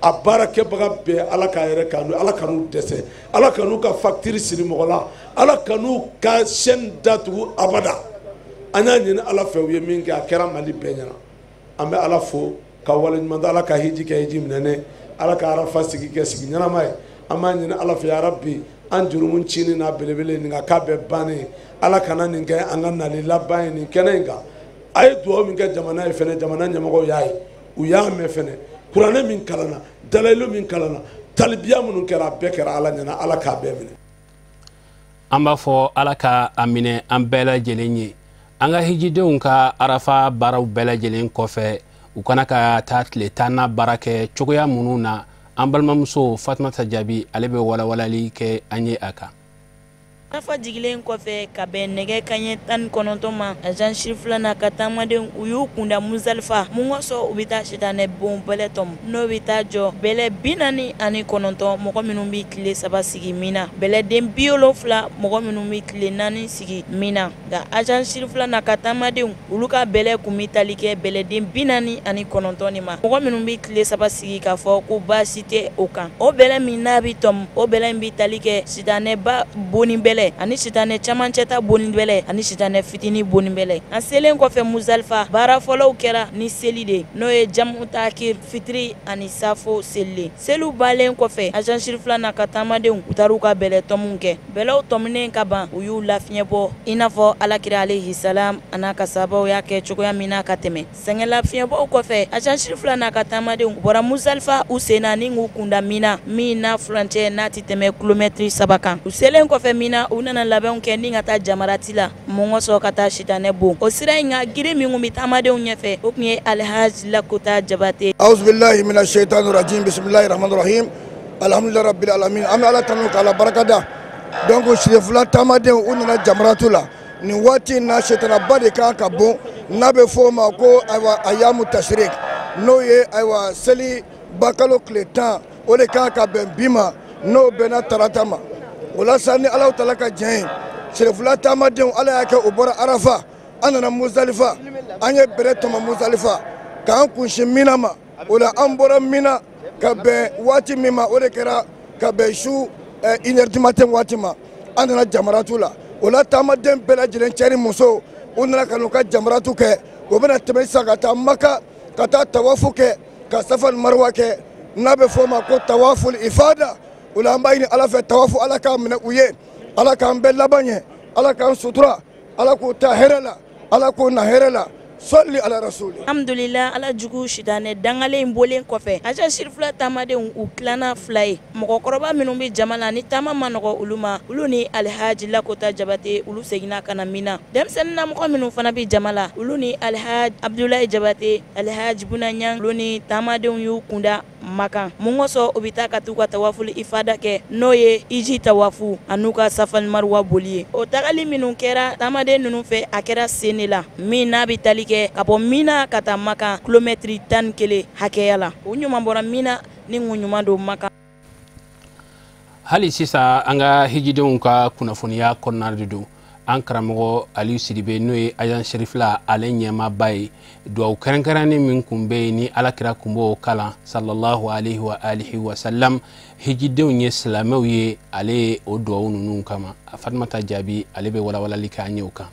a baarakɛbaga bɛɛ ala k'a yɛrɛ k'a n'u ala ka n'u dɛsɛ ala ka n'u ka facture siri mɔgɔ la ala ka n'u ka chaîne datugu abada an y'a ɲini ala fɛ u ye min kɛ a kɛra mali bɛɛ ɲɛna an bɛ ala fo ka waleɲuman dɔn ala ka hiji kɛ hiji minɛnɛ ala ka arafa sigi kɛ sigi ɲɛnama ye an b'a ɲini ala fɛ ya rabbi an jurumu cini n'a belebele nin ka k'a bɛɛ bannen ala kana nin kɛ an ka nali laban ye nin kɛnɛ in kan a ye duwawu min kɛ jamana ye fɛnɛ jamana ɲɛmɔgɔw y'a ye u y'a mɛn fɛnɛ kuranɛ min kalanna dalayilu min kalanna talibiya minnu kɛra a bɛɛ kɛra ala ɲɛna ala k'a bɛɛ minɛ an b'a fɔ ala ka a minɛ an bɛɛ lajɛlen ye an ka hijidenw ka arafa baaraw bɛɛ lajɛlen kɔfɛ u kana ka taa tile 10 baara kɛ cogoya minnu na an balimamuso Fatumata Jabi ale bɛ walawalali kɛ an ye a kan Arafa jigilen kɔfɛ ka bɛn nɛgɛ kanɲɛ 19 ma agent Shirifula n'a ka taamaden u y'u kunda Muzalifa mun kɔsɔ u bɛ taa sitanɛ bon bɛlɛ tɔmɔ n'o bɛ taa jɔ bɛlɛ 49 mɔgɔ minnu bɛ tile 3 sigi Mina bɛlɛden 70 mɔgɔ minnu bɛ tile 4 sigi Mina nka agent Shirifula n'a ka taamaden olu ka bɛlɛ kun bɛ tali kɛ bɛlɛden 49 ni ma mɔgɔ minnu bɛ tile 3 sigi k'a fɔ ko baasi tɛ o kan o bɛlɛ min n'a bɛ tɔmɔ o bɛlɛ in bɛ tali kɛ sitanɛ ba boni bɛlɛ ani sitanɛ camancɛ ta boni bɛlɛ ani sitanɛ fitini boni bɛlɛ an selen kɔfɛ Muzalifa baara fɔlɔw kɛra ni seli de n'o ye jamu takir fitiri ani safo seli seliw balen kɔfɛ agent Shirifula n'a ka taamadenw u taara u ka bɛlɛ tɔmɔw kɛ bɛlɛw tɔmɔnen ka ban u y'u lafiɲɛ bɔ i n'a fɔ alakira alayhi salam a n'a ka sahabaw y'a kɛ cogoya min na ka tɛmɛ sɛgɛn lafiɲɛbɔw kɔfɛ agent Shirifula n'a ka taamadenw u bɔra Muzalifa u senna ni k'u kunda Mina min n'a furancɛ n'a tɛ tɛmɛ kilomɛtiri 3 kan u selen kɔfɛ Mina u nana labɛnw kɛ ni ka taa jamarati la mun kɔsɔ ka taa sitanɛ bon o sira in ka giri min kun bɛ taamadenw ɲɛfɛ o kun ye Alhaji Lakota Jabate auzubillahi minash shaitanir rajim bismillahir rahmanir rahim alhamdulillahi rabbil alamin an bɛ ala tanu k'ala barikada donc Shirifula taamadenw u nana jamaratu la nin waati in na sitanaba de kan ka bon n'a bɛ fɔ o ma ko ayiwa ayamu tashrik n'o ye ayiwa seli bakalo tile 10 o de kan ka bɛn bi ma n'o bɛnna tarata ma wala sani ala tala ka jɛn Shirifula taamadenw ala y'a kɛ o bɔra arafa an nana Muzalifa an ye bɛrɛ tɔmɔ Muzalifa k'an kunsi Mina ma o la an bɔra Mina ka bɛn waati min ma o de kɛra ka bɛn su 1h du matin waati ma an nana jamaratu la o la taamaden bɛɛ lajɛlen cɛ ni muso u nana ka n'u ka jamaratu kɛ o bɛna tɛmɛ sisan ka taa Maka ka taa tawafu kɛ ka Safa ni Marwa kɛ n'a bɛ fɔ o ma ko tawaful ifada o la an b'a ɲini ala fɛ tawafu ala k'a minɛ u ye ala k'an bɛɛ laban ɲɛ ala k'an sutura ala k'u ta hɛrɛ la ala k'u na hɛrɛ la sɔli ala rasuli alhamdulillah ala jugu sitanɛ dangalen bolen kɔfɛ agent Shirifula taamadenw u tilana 2 ye mɔgɔkɔrɔba minnu bɛ jama la ni taama ma nɔgɔ olu ma olu ni Alhaji Lakota Jabate olu seginna ka na Mina denmisɛnnin na mɔgɔ minnu fana bɛ jama la olu ni Alhaji Abdulayi Jabate Alhaji Bunaɲan olu ni taamadenw y'u kunda Maka mun kɔsɔ u bɛ taa ka t'u ka tawaful ifada kɛ n'o ye iji tawafu an'u ka Safa ni Marwa boli ye o tagali minnu kɛra taamaden ninnu fɛ a kɛra sen de la min n'a bɛ tali kɛ ka bɔ Mina ka taa Maka kilomɛtiri 11 hakɛya la u ɲuman bɔra Mina ni kun ɲuman don Maka hali sisan an ka hijidenw ka kunnafoniya kɔnɔna de don an karamɔgɔ Aliyu Sidibe n'o ye agent Shirifula ale ɲɛmaaba ye duwawu kɛrɛnkɛrɛnnen min kun bɛ yen ni alakira kun b'o kalan sallallahu alaihi wa alihi wa sallam hijidenw ye silamɛw ye ale ye o duwawu ninnu kama Fatumata Jabi ale bɛ walawalali kɛ an ye o kan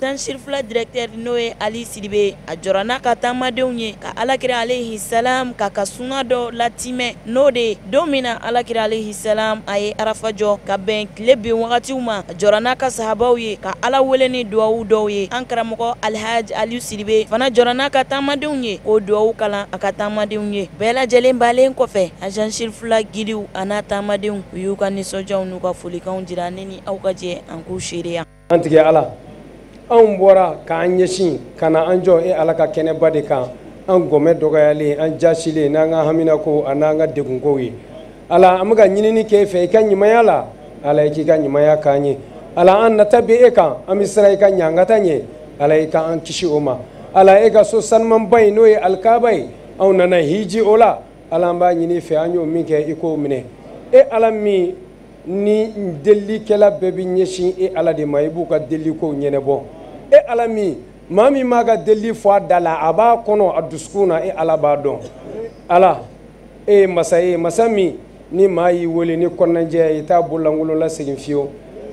tan shirfula directeur n'o ye Ali Sidibe a jɔra n'a ka taamadenw ye ka alakira alayhi salam ka sunna dɔ latimɛ n'o de don min na alakira alayhi salam a ye arafa jɔ ka bɛn tile bin wagatiw ma a jɔra n'a ka sahabaw ye ka ala wele ni duwawu dɔw ye an karamɔgɔ Alhaji Aliyu Sidibe fana jɔra n'a ka taamadenw ye k'o duwawu kalan a ka taamadenw ye bɛɛ lajɛlen balen kɔfɛ agent shirfula gidiw a n'a taamadenw u y'u ka nisɔndiyaw n'u ka folikanw jira ne ni aw ka jɛ an k'u seereya an tigɛ ala anw bɔra k'an ɲɛsin ka na an jɔ ala ka kɛnɛba de kan an gɔmɛ dɔgɔyalen an jasilen n'an ka haminako a n'an ka degunkow ye ala an bɛ ka ɲinini k'e fɛ i ka ɲumanya la ala i k'i ka ɲumanya k'an ye ala an nata bɛ e kan an bɛ siran i ka ɲangata ɲɛ ala i ka an kisi o ma ala e ka so sanumanba in n'o ye alikaaba ye anw nana hiji o la ala an b'a ɲini fɛ an y'o min kɛ i k'o minɛ e ala min ni delikɛla bɛɛ bɛ ɲɛsin e ala de ma i b'u ka delikow ɲɛnabɔ e ala min maa min m'a ka deli fɔ a da la a b'a kɔnɔ a dusukun na e ala b'a dɔn ala e ye masa ye masa min ni maa y'i wele ni kɔnɔnajɛ i t'a bololankolon lasegin fiyewu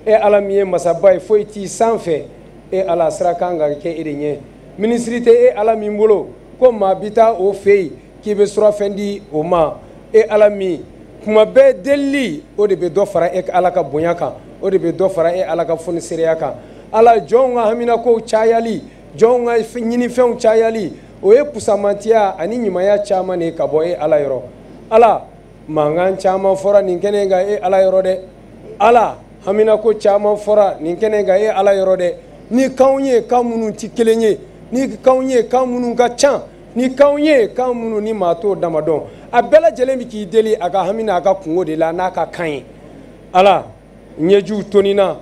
e ala min ye masaba ye foyi t'i sanfɛ e ala sira kan ka kɛ e de ɲɛ minisiri tɛ e ala min bolo ko maa bi taa o fɛ yen k'i bɛ surafɛn di o ma e ala min kuma bɛɛ deli o de bɛ dɔ fara e ala ka bonya kan o de bɛ dɔ fara e ala ka fonisereya kan ala jɔnw ka haminakow cayali jɔnw ka ɲinifɛnw cayali o ye pusamantiya ani ɲumanya caman de ka bɔ e ala yɔrɔ ala mankan caman fɔra nin kɛnɛ kan e ala yɔrɔ dɛ ala haminako caman fɔra nin kɛnɛ kan e ala yɔrɔ dɛ ni kanw ye kan minnu tɛ kelen ye ni kanw ye kan minnu ka ca ni kanw ye kan minnu ni maa t'o dama dɔn a bɛɛ lajɛlen bɛ k'i deli a ka hamina a ka kungo de la n'a ka kan ye ala ɲɛjuw tonina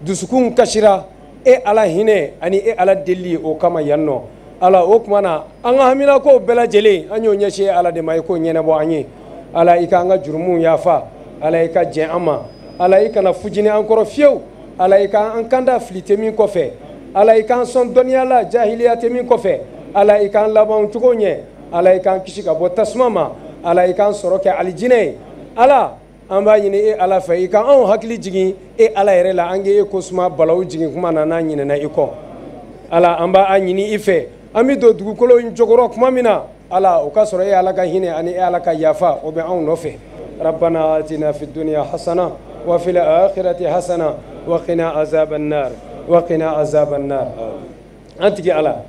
dusukun kasira e ala hinɛ ani e ala deli o kama yan nɔ ala o tuma na an ka haminakow bɛɛ lajɛlen an y'o ɲɛsin ala de ma i k'o ɲɛnabɔ an ye ala i k'an ka jurumunw yafa ala i ka jɛn an ma ala i kana fujini an kɔrɔ fiyewu ala i k'an kanda fili tɛ min kɔfɛ ala i k'an sɔn dɔnniya la jahiliya tɛ min kɔfɛ ala i k'an laban cogo ɲɛ ala i k'an kisi ka bɔ tasuma ma ala i k'an sɔrɔ kɛ alijinɛ ye ala an b'a ɲini e ala fɛ i ka anw hakili jigin e ala yɛrɛ la an k'e ko suma balawu jigin kuma na n'an ɲinɛna i kɔ ala an b'a ɲini i fɛ an bɛ don dugukolo in jogorɔ kuma min na ala o ka sɔrɔ e ala ka hinɛ ani e ala ka yafa o bɛ anw nɔfɛ rabbana atina fid dunya hasana wa fil akhirati hasana wa qina azaban nar wa qina azaban nar an tigi ala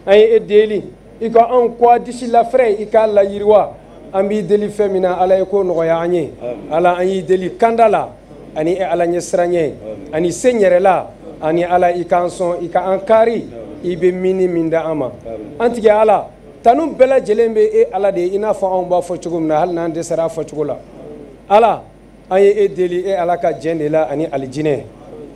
an ye e deli i ka anw kɔ disi lafɛrɛ i k'a layiriwa an b'i deli fɛn min na ala ye ko nɔgɔya an ye ala an y'i deli kanda la ani e ala ɲɛ siran ɲɛ ani se yɛrɛ la ani ala i k'an sɔn i ka an kari i bɛ min da an ma an tigi ala tanu bɛɛ lajɛlen bɛ e ala de ye i n'a fɔ anw b'a fɔ cogo min na hali n'an dɛsɛra a fɔ cogo la ala an ye e deli e ala ka jɛn de la ani alijinɛ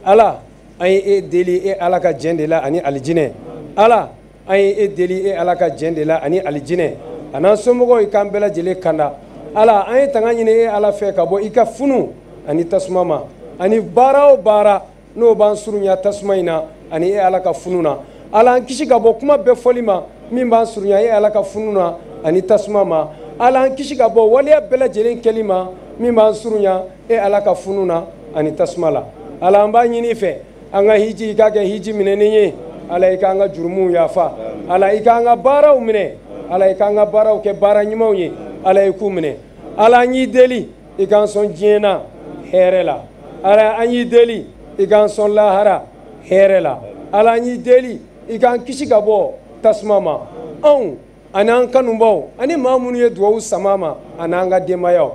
ala an ye e deli e ala ka jɛn de la ani alijinɛ ala an ye e deli e ala ka jɛn de la ani alijinɛ a n'an somɔgɔw i k'an bɛɛ lajɛlen kanda ala an ye tanga ɲini e ala fɛ ka bɔ i ka funu ani tasuma ma ani baara o baara n'o b'an surunya tasuma in na ani e ala ka funu na ala an kisi ka bɔ kuma bɛɛ fɔli ma min b'an surunya e ala ka funu na ani tasuma ma ala an kisi ka bɔ waleya bɛɛ lajɛlen kɛli ma min b'an surunya e ala ka funu na ani tasuma la ala an b'a ɲini i fɛ an ka hiji i k'a kɛ hiji minɛnen ye ala i k'an ka jurumuw yafa ala i k'an ka baaraw minɛ ala i k'an ka baaraw kɛ baara ɲumanw ye ala i k'u minɛ ala an y'i deli i k'an sɔn diɲɛ na hɛrɛ la ala an y'i deli i k'an sɔn lahara hɛrɛ la ala an y'i deli i k'an kisi ka bɔ tasuma ma anw ani an kanubaw ani maa minnu ye duwawu sama ma ani an ka denbayaw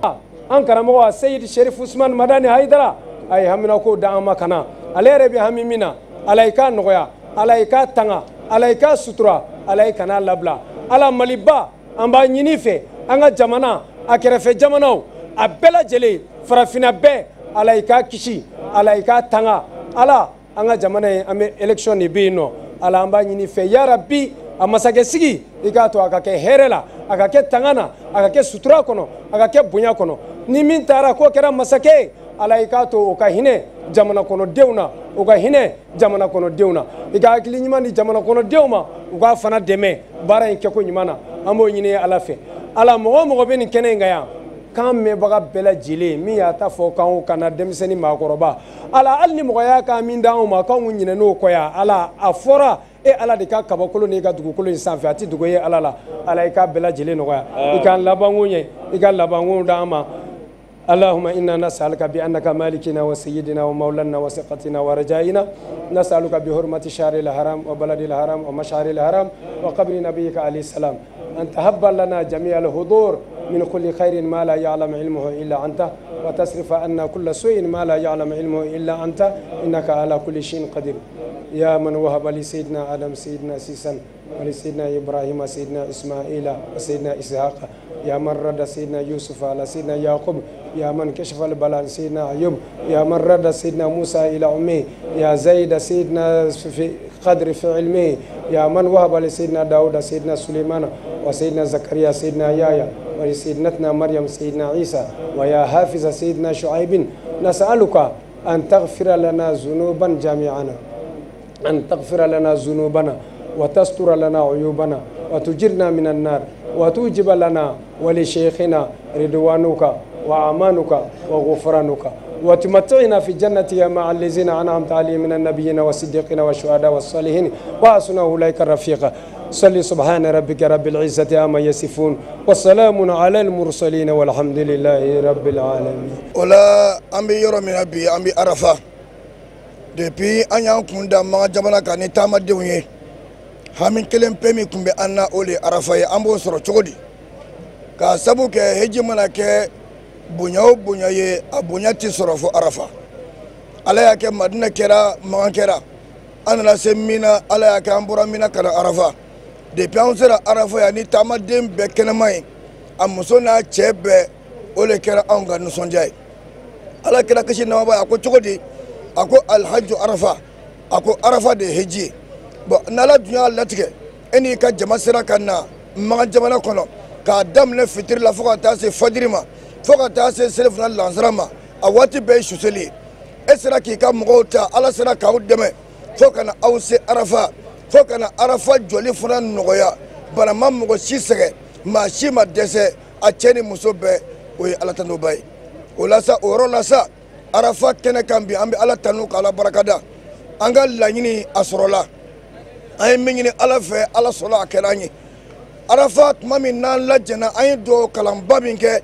an karamɔgɔ seyidi sherif usman madani hayidara a ye haminakow da an ma ka na ale yɛrɛ bɛ hami min na ala i k'a nɔgɔya ala i k'a tanga ala i k'a sutura ala i kan'a labila ala maliba an b'a ɲini fɛ an ka jamana a kɛrɛfɛ jamanaw a bɛɛ lajɛlen farafinna bɛɛ ala i k'a kisi ala i k'a tanga ala an ka jamana ye an bɛ élection de bɛ yen nɔ ala an b'a ɲini fɛ yarabi a masakɛ sigi i k'a to a ka kɛ hɛrɛ la a ka kɛ tanga na a ka kɛ sutura kɔnɔ a ka kɛ bonya kɔnɔ ni min taara k'o kɛra masakɛ ye ala i k'a to o ka hinɛ jamana kɔnɔdenw na o ka hinɛ jamana kɔnɔdenw na i ka hakili ɲuman di jamana kɔnɔdenw ma u k'a fana dɛmɛ baara in kɛko ɲuman na an b'o ɲini ala fɛ ala mɔgɔ o mɔgɔ bɛ nin kɛnɛ in kan yan kan mɛbaga bɛɛ lajɛlen min y'a ta fɔ kanw kana denmisɛnnin maakɔrɔba ala hali ni mɔgɔya ka min d'anw ma kanw ɲinɛ n'o kɔ ya ala a fɔra e ala de ka kabakolo n'i ka dugukolo in sanfɛ a tɛ dogo ye ala la ala i ka bɛɛ lajɛlen nɔgɔya i ka labanko ɲɛ i ka labanko d'an ma اللهم إنا نسألك بأنك مالكنا وسيدنا ومولانا وثقتنا ورجائنا نسألك بحرمة شهر الحرام وبلد الحرام ومشعر الحرام وقبر نبيك عليه السلام أن تهب لنا جميع الحضور من كل خير ما لا يعلم علمه إلا أنت وتصرف عنا كل سوء ما لا يعلم علمه إلا أنت إنك على كل شيء قدير يا من وهب لسيدنا آدم سيدنا سيسا ولسيدنا إبراهيم سيدنا إسماعيل وسيدنا إسحاق يا من رد سيدنا يوسف على سيدنا يعقوب يا من كشف البلاء سيدنا أيوب يا من رد سيدنا موسى إلى أمه يا زيد سيدنا في قدر في علمه يا من وهب لسيدنا داود سيدنا سليمان وسيدنا زكريا سيدنا يايا ولسيدنا مريم سيدنا عيسى ويا حافظ سيدنا شعيب نسألك أن تغفر لنا ذنوبا جميعنا أن تغفر لنا ذنوبنا وتستر لنا عيوبنا وتجرنا من النار وتوجب لنا ولشيخنا رضوانك وأمانك وغفرانك وتمتعنا في الجنة مع الذين أنعمت عليهم من النبيين والصديقين والشهداء والصالحين وحسن أولئك رفيقا صلي سبحان ربك رب العزة عما يصفون والسلام على المرسلين والحمد لله رب العالمين ولا أمي يرى من أبي أمي أرفا depuis an y'an kun da maga jamana kan ni taamadenw ye hami kelen pe min kun bɛ an na o de arafa ye an b'o sɔrɔ cogo di k'a sabu kɛ heji mana kɛ bonya o bonya ye a bonya tɛ sɔrɔ fo arafa ala y'a kɛ madina kɛra magan kɛra an nana se mina ala y'a kɛ an bɔra mina ka na arafa depuis an sera arafa yan ni taamaden bɛɛ kɛnɛma ye a muso n'a cɛ bɛɛ o de kɛra anw ka nisɔndiya ye ala kɛra kisi namaba a ko cogo di a ko alhaju arafa a ko arafa de ye heji ye bon n'ala dun y'a latigɛ e n'i ka jama sera ka na magan jamana kɔnɔ k'a daminɛ fitiri la fo ka taa se fajiri ma fo ka taa se selifana lansara ma a waati bɛɛ ye suseli ye e sera k'i ka mɔgɔw ta ala sera k'aw dɛmɛ fo ka na aw se arafa fo ka na arafa jɔli fana nɔgɔya bana ma mɔgɔ si sɛgɛ maa si ma dɛsɛ a cɛ ni muso bɛɛ o ye ala tanoba ye o la sa o yɔrɔ la sa arafa kɛnɛ kan bi an bɛ ala tanu k'ala barakada an ka laɲini a sɔrɔla an ye min ɲini ala fɛ ala sɔnna a kɛra an ye arafa tuma min n'an lajɛna an ye dugawu kalanba min kɛ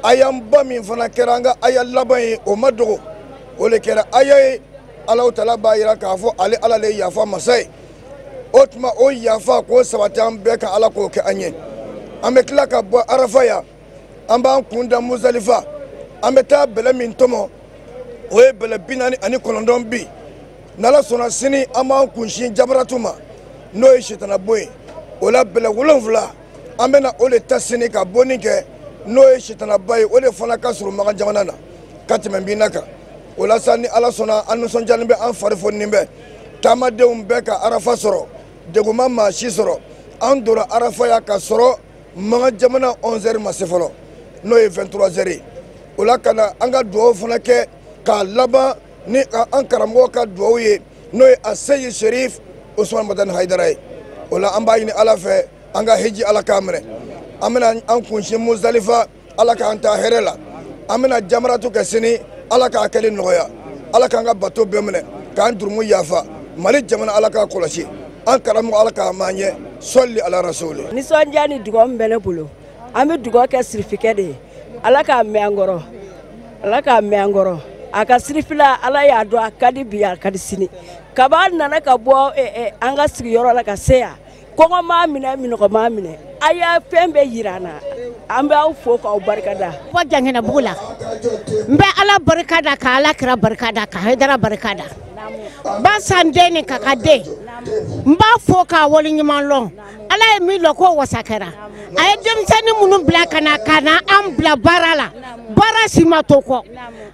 ayanba min fana kɛra an ka aya laban ye o ma dogo o de kɛra aya ye alahu taala b'a yira k'a fɔ ale ala le ye yafa masa ye o tuma o yafa k'o sabati an bɛɛ ka ala k'o kɛ an ye an bɛ tila ka bɔ arafa yan an b'an kun da muzalifa an bɛ taa bɛlɛ min tɔmɔ o ye bɛlɛ 49 bi n'ala sɔnna sini an b'an kunsin jabaratu ma n'o ye sitana bo ye o la bɛlɛ 7 an bɛna o de ta sini ka bonni kɛ n'o ye sitanaba ye o de fana ka surun magan jamana na ka tɛmɛ bin na kan o la sa ni ala sɔnna an nisɔndiyalen bɛ an fari foninen bɛ taamadenw bɛɛ ka arafa sɔrɔ deguma maa si sɔrɔ an donna arafa ya ka sɔrɔ magan jamana 11 ma se fɔlɔ n'o ye 23 ye o la ka na an ka dugawu fana kɛ k'a laban ni an karamɔgɔ ka dugawu ye n'o ye a seyi sherif usman madani haidara ye o la an b'a ɲini ala fɛ an ka hiji ala k'a minɛ an bɛna an kunsin muzalifa ala k'an ta hɛrɛ la an bɛna jamaratu kɛ sini ala k'a kɛli nɔgɔya ala k'an ka bato bɛɛ minɛ k'an durumu yafa mali jamana ala k'a kɔlɔsi an karamɔgɔ ala k'a m'an ɲɛ sɔli ala rasuli nisɔndiya ni dugawu min bɛ ne bolo an bɛ dugawu kɛ sirifikɛ de ye ala k'a mɛn an kɔrɔ ala k'a mɛn an kɔrɔ a ka sirifila ala y'a dɔn a ka di bi a ka di sini kaba nana ka bɔ an ka sigiyɔrɔ la ka se yan kɔngɔ m'a minɛ minɔgɔ m'a minɛ a y'a fɛn bɛɛ yira an na an b'aw fo k'aw barikada bɔ Jankinɛbugu la n bɛ ala barikada ka ala kira barikada ka Haidara barikada ba san den ni kaka den n b'a fo k'a waleɲuman lɔn ala ye min lɔ k'o wasa kɛra a ye denmisɛnnin minnu bila ka na an bila baara la baara si ma to kɔ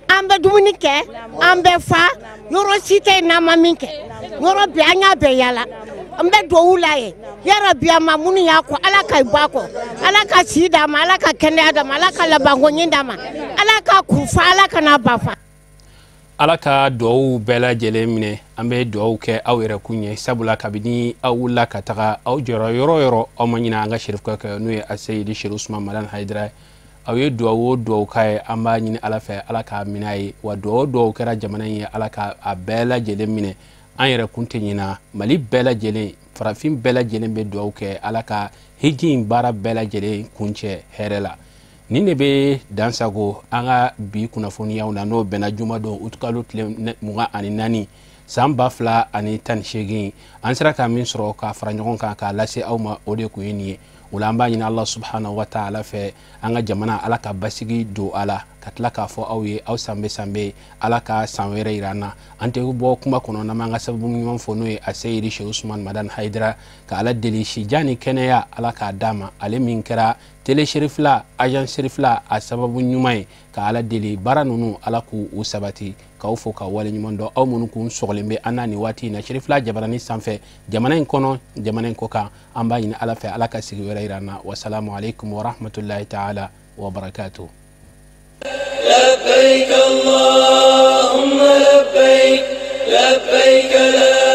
an bɛ dumuni kɛ an bɛ fa yɔrɔ si tɛ yen n'an ma min kɛ yɔrɔ bɛɛ an y'a bɛɛ yala n bɛ dugawu la ye yara biya ma minnu y'a kɔ ala ka ba kɔ ala ka si d'a ma ala ka kɛnɛya d'a ma ala ka labanko ɲɛ d'a ma ala ka kunfa ala ka n'a ba fa ala ka duwawu bɛɛ lajɛlen minɛ an bɛ duwawu kɛ aw yɛrɛ kun ye sabula kabini aw wulila ka taga aw jɔra yɔrɔ yɔrɔ aw ma ɲina an ka sherifukɛ kɛ n'o ye a seyidi sheikh usman madani haidara aw ye duwawu duwawu k'a an b'a ɲini ala fɛ ala k'a minɛ a ye wa duwawu duwawu kɛra jamana in ye ala ka a bɛɛ lajɛlen minɛ an yɛrɛ kun tɛ ɲina mali bɛɛ lajɛlen farafin bɛɛ lajɛlen bɛ duwawu kɛ ala ka hiji in baara bɛɛ lajɛlen kuncɛ hɛrɛ la nin de bɛ dansago an ka bi kunnafoniyaw na n'o bɛnna juma don utukalo tile 24 san 2018 an sera ka min sɔrɔ k'a fara ɲɔgɔn kan k'a lase aw ma o de kun ye nin ye o la an b'a ɲini ala subhanahu wa ta'ala fɛ an ka jamana ala ka basigi don a la ka tila k'a fɔ aw ye aw sanbe ala ka san wɛrɛ yira an na an tɛ bɔ kuma kɔnɔ n'an b'an ka sababu ɲuman fɔ n'o ye a seyiri sheikh usman madan haidara ka ala deli sijan ni kɛnɛya ala k'a d'a ma ale min kɛra tele sherifla agent sherifla a sababu ɲuman ye ka ala deli baara ninnu ala k'u sabati k'aw fɔ ka wale ɲuman dɔn aw minnu kun sɔgɔlen bɛ an na nin waati in na sherifla jabarani sanfɛ jamana in kɔnɔ jamana in kɔ kan an b'a ɲini ala fɛ ala ka sigi wɛrɛ yira an na wasalamu alaikum wa rahmatullahi ta'ala wa barakatuh. لبيك اللهم لبيك لبيك لا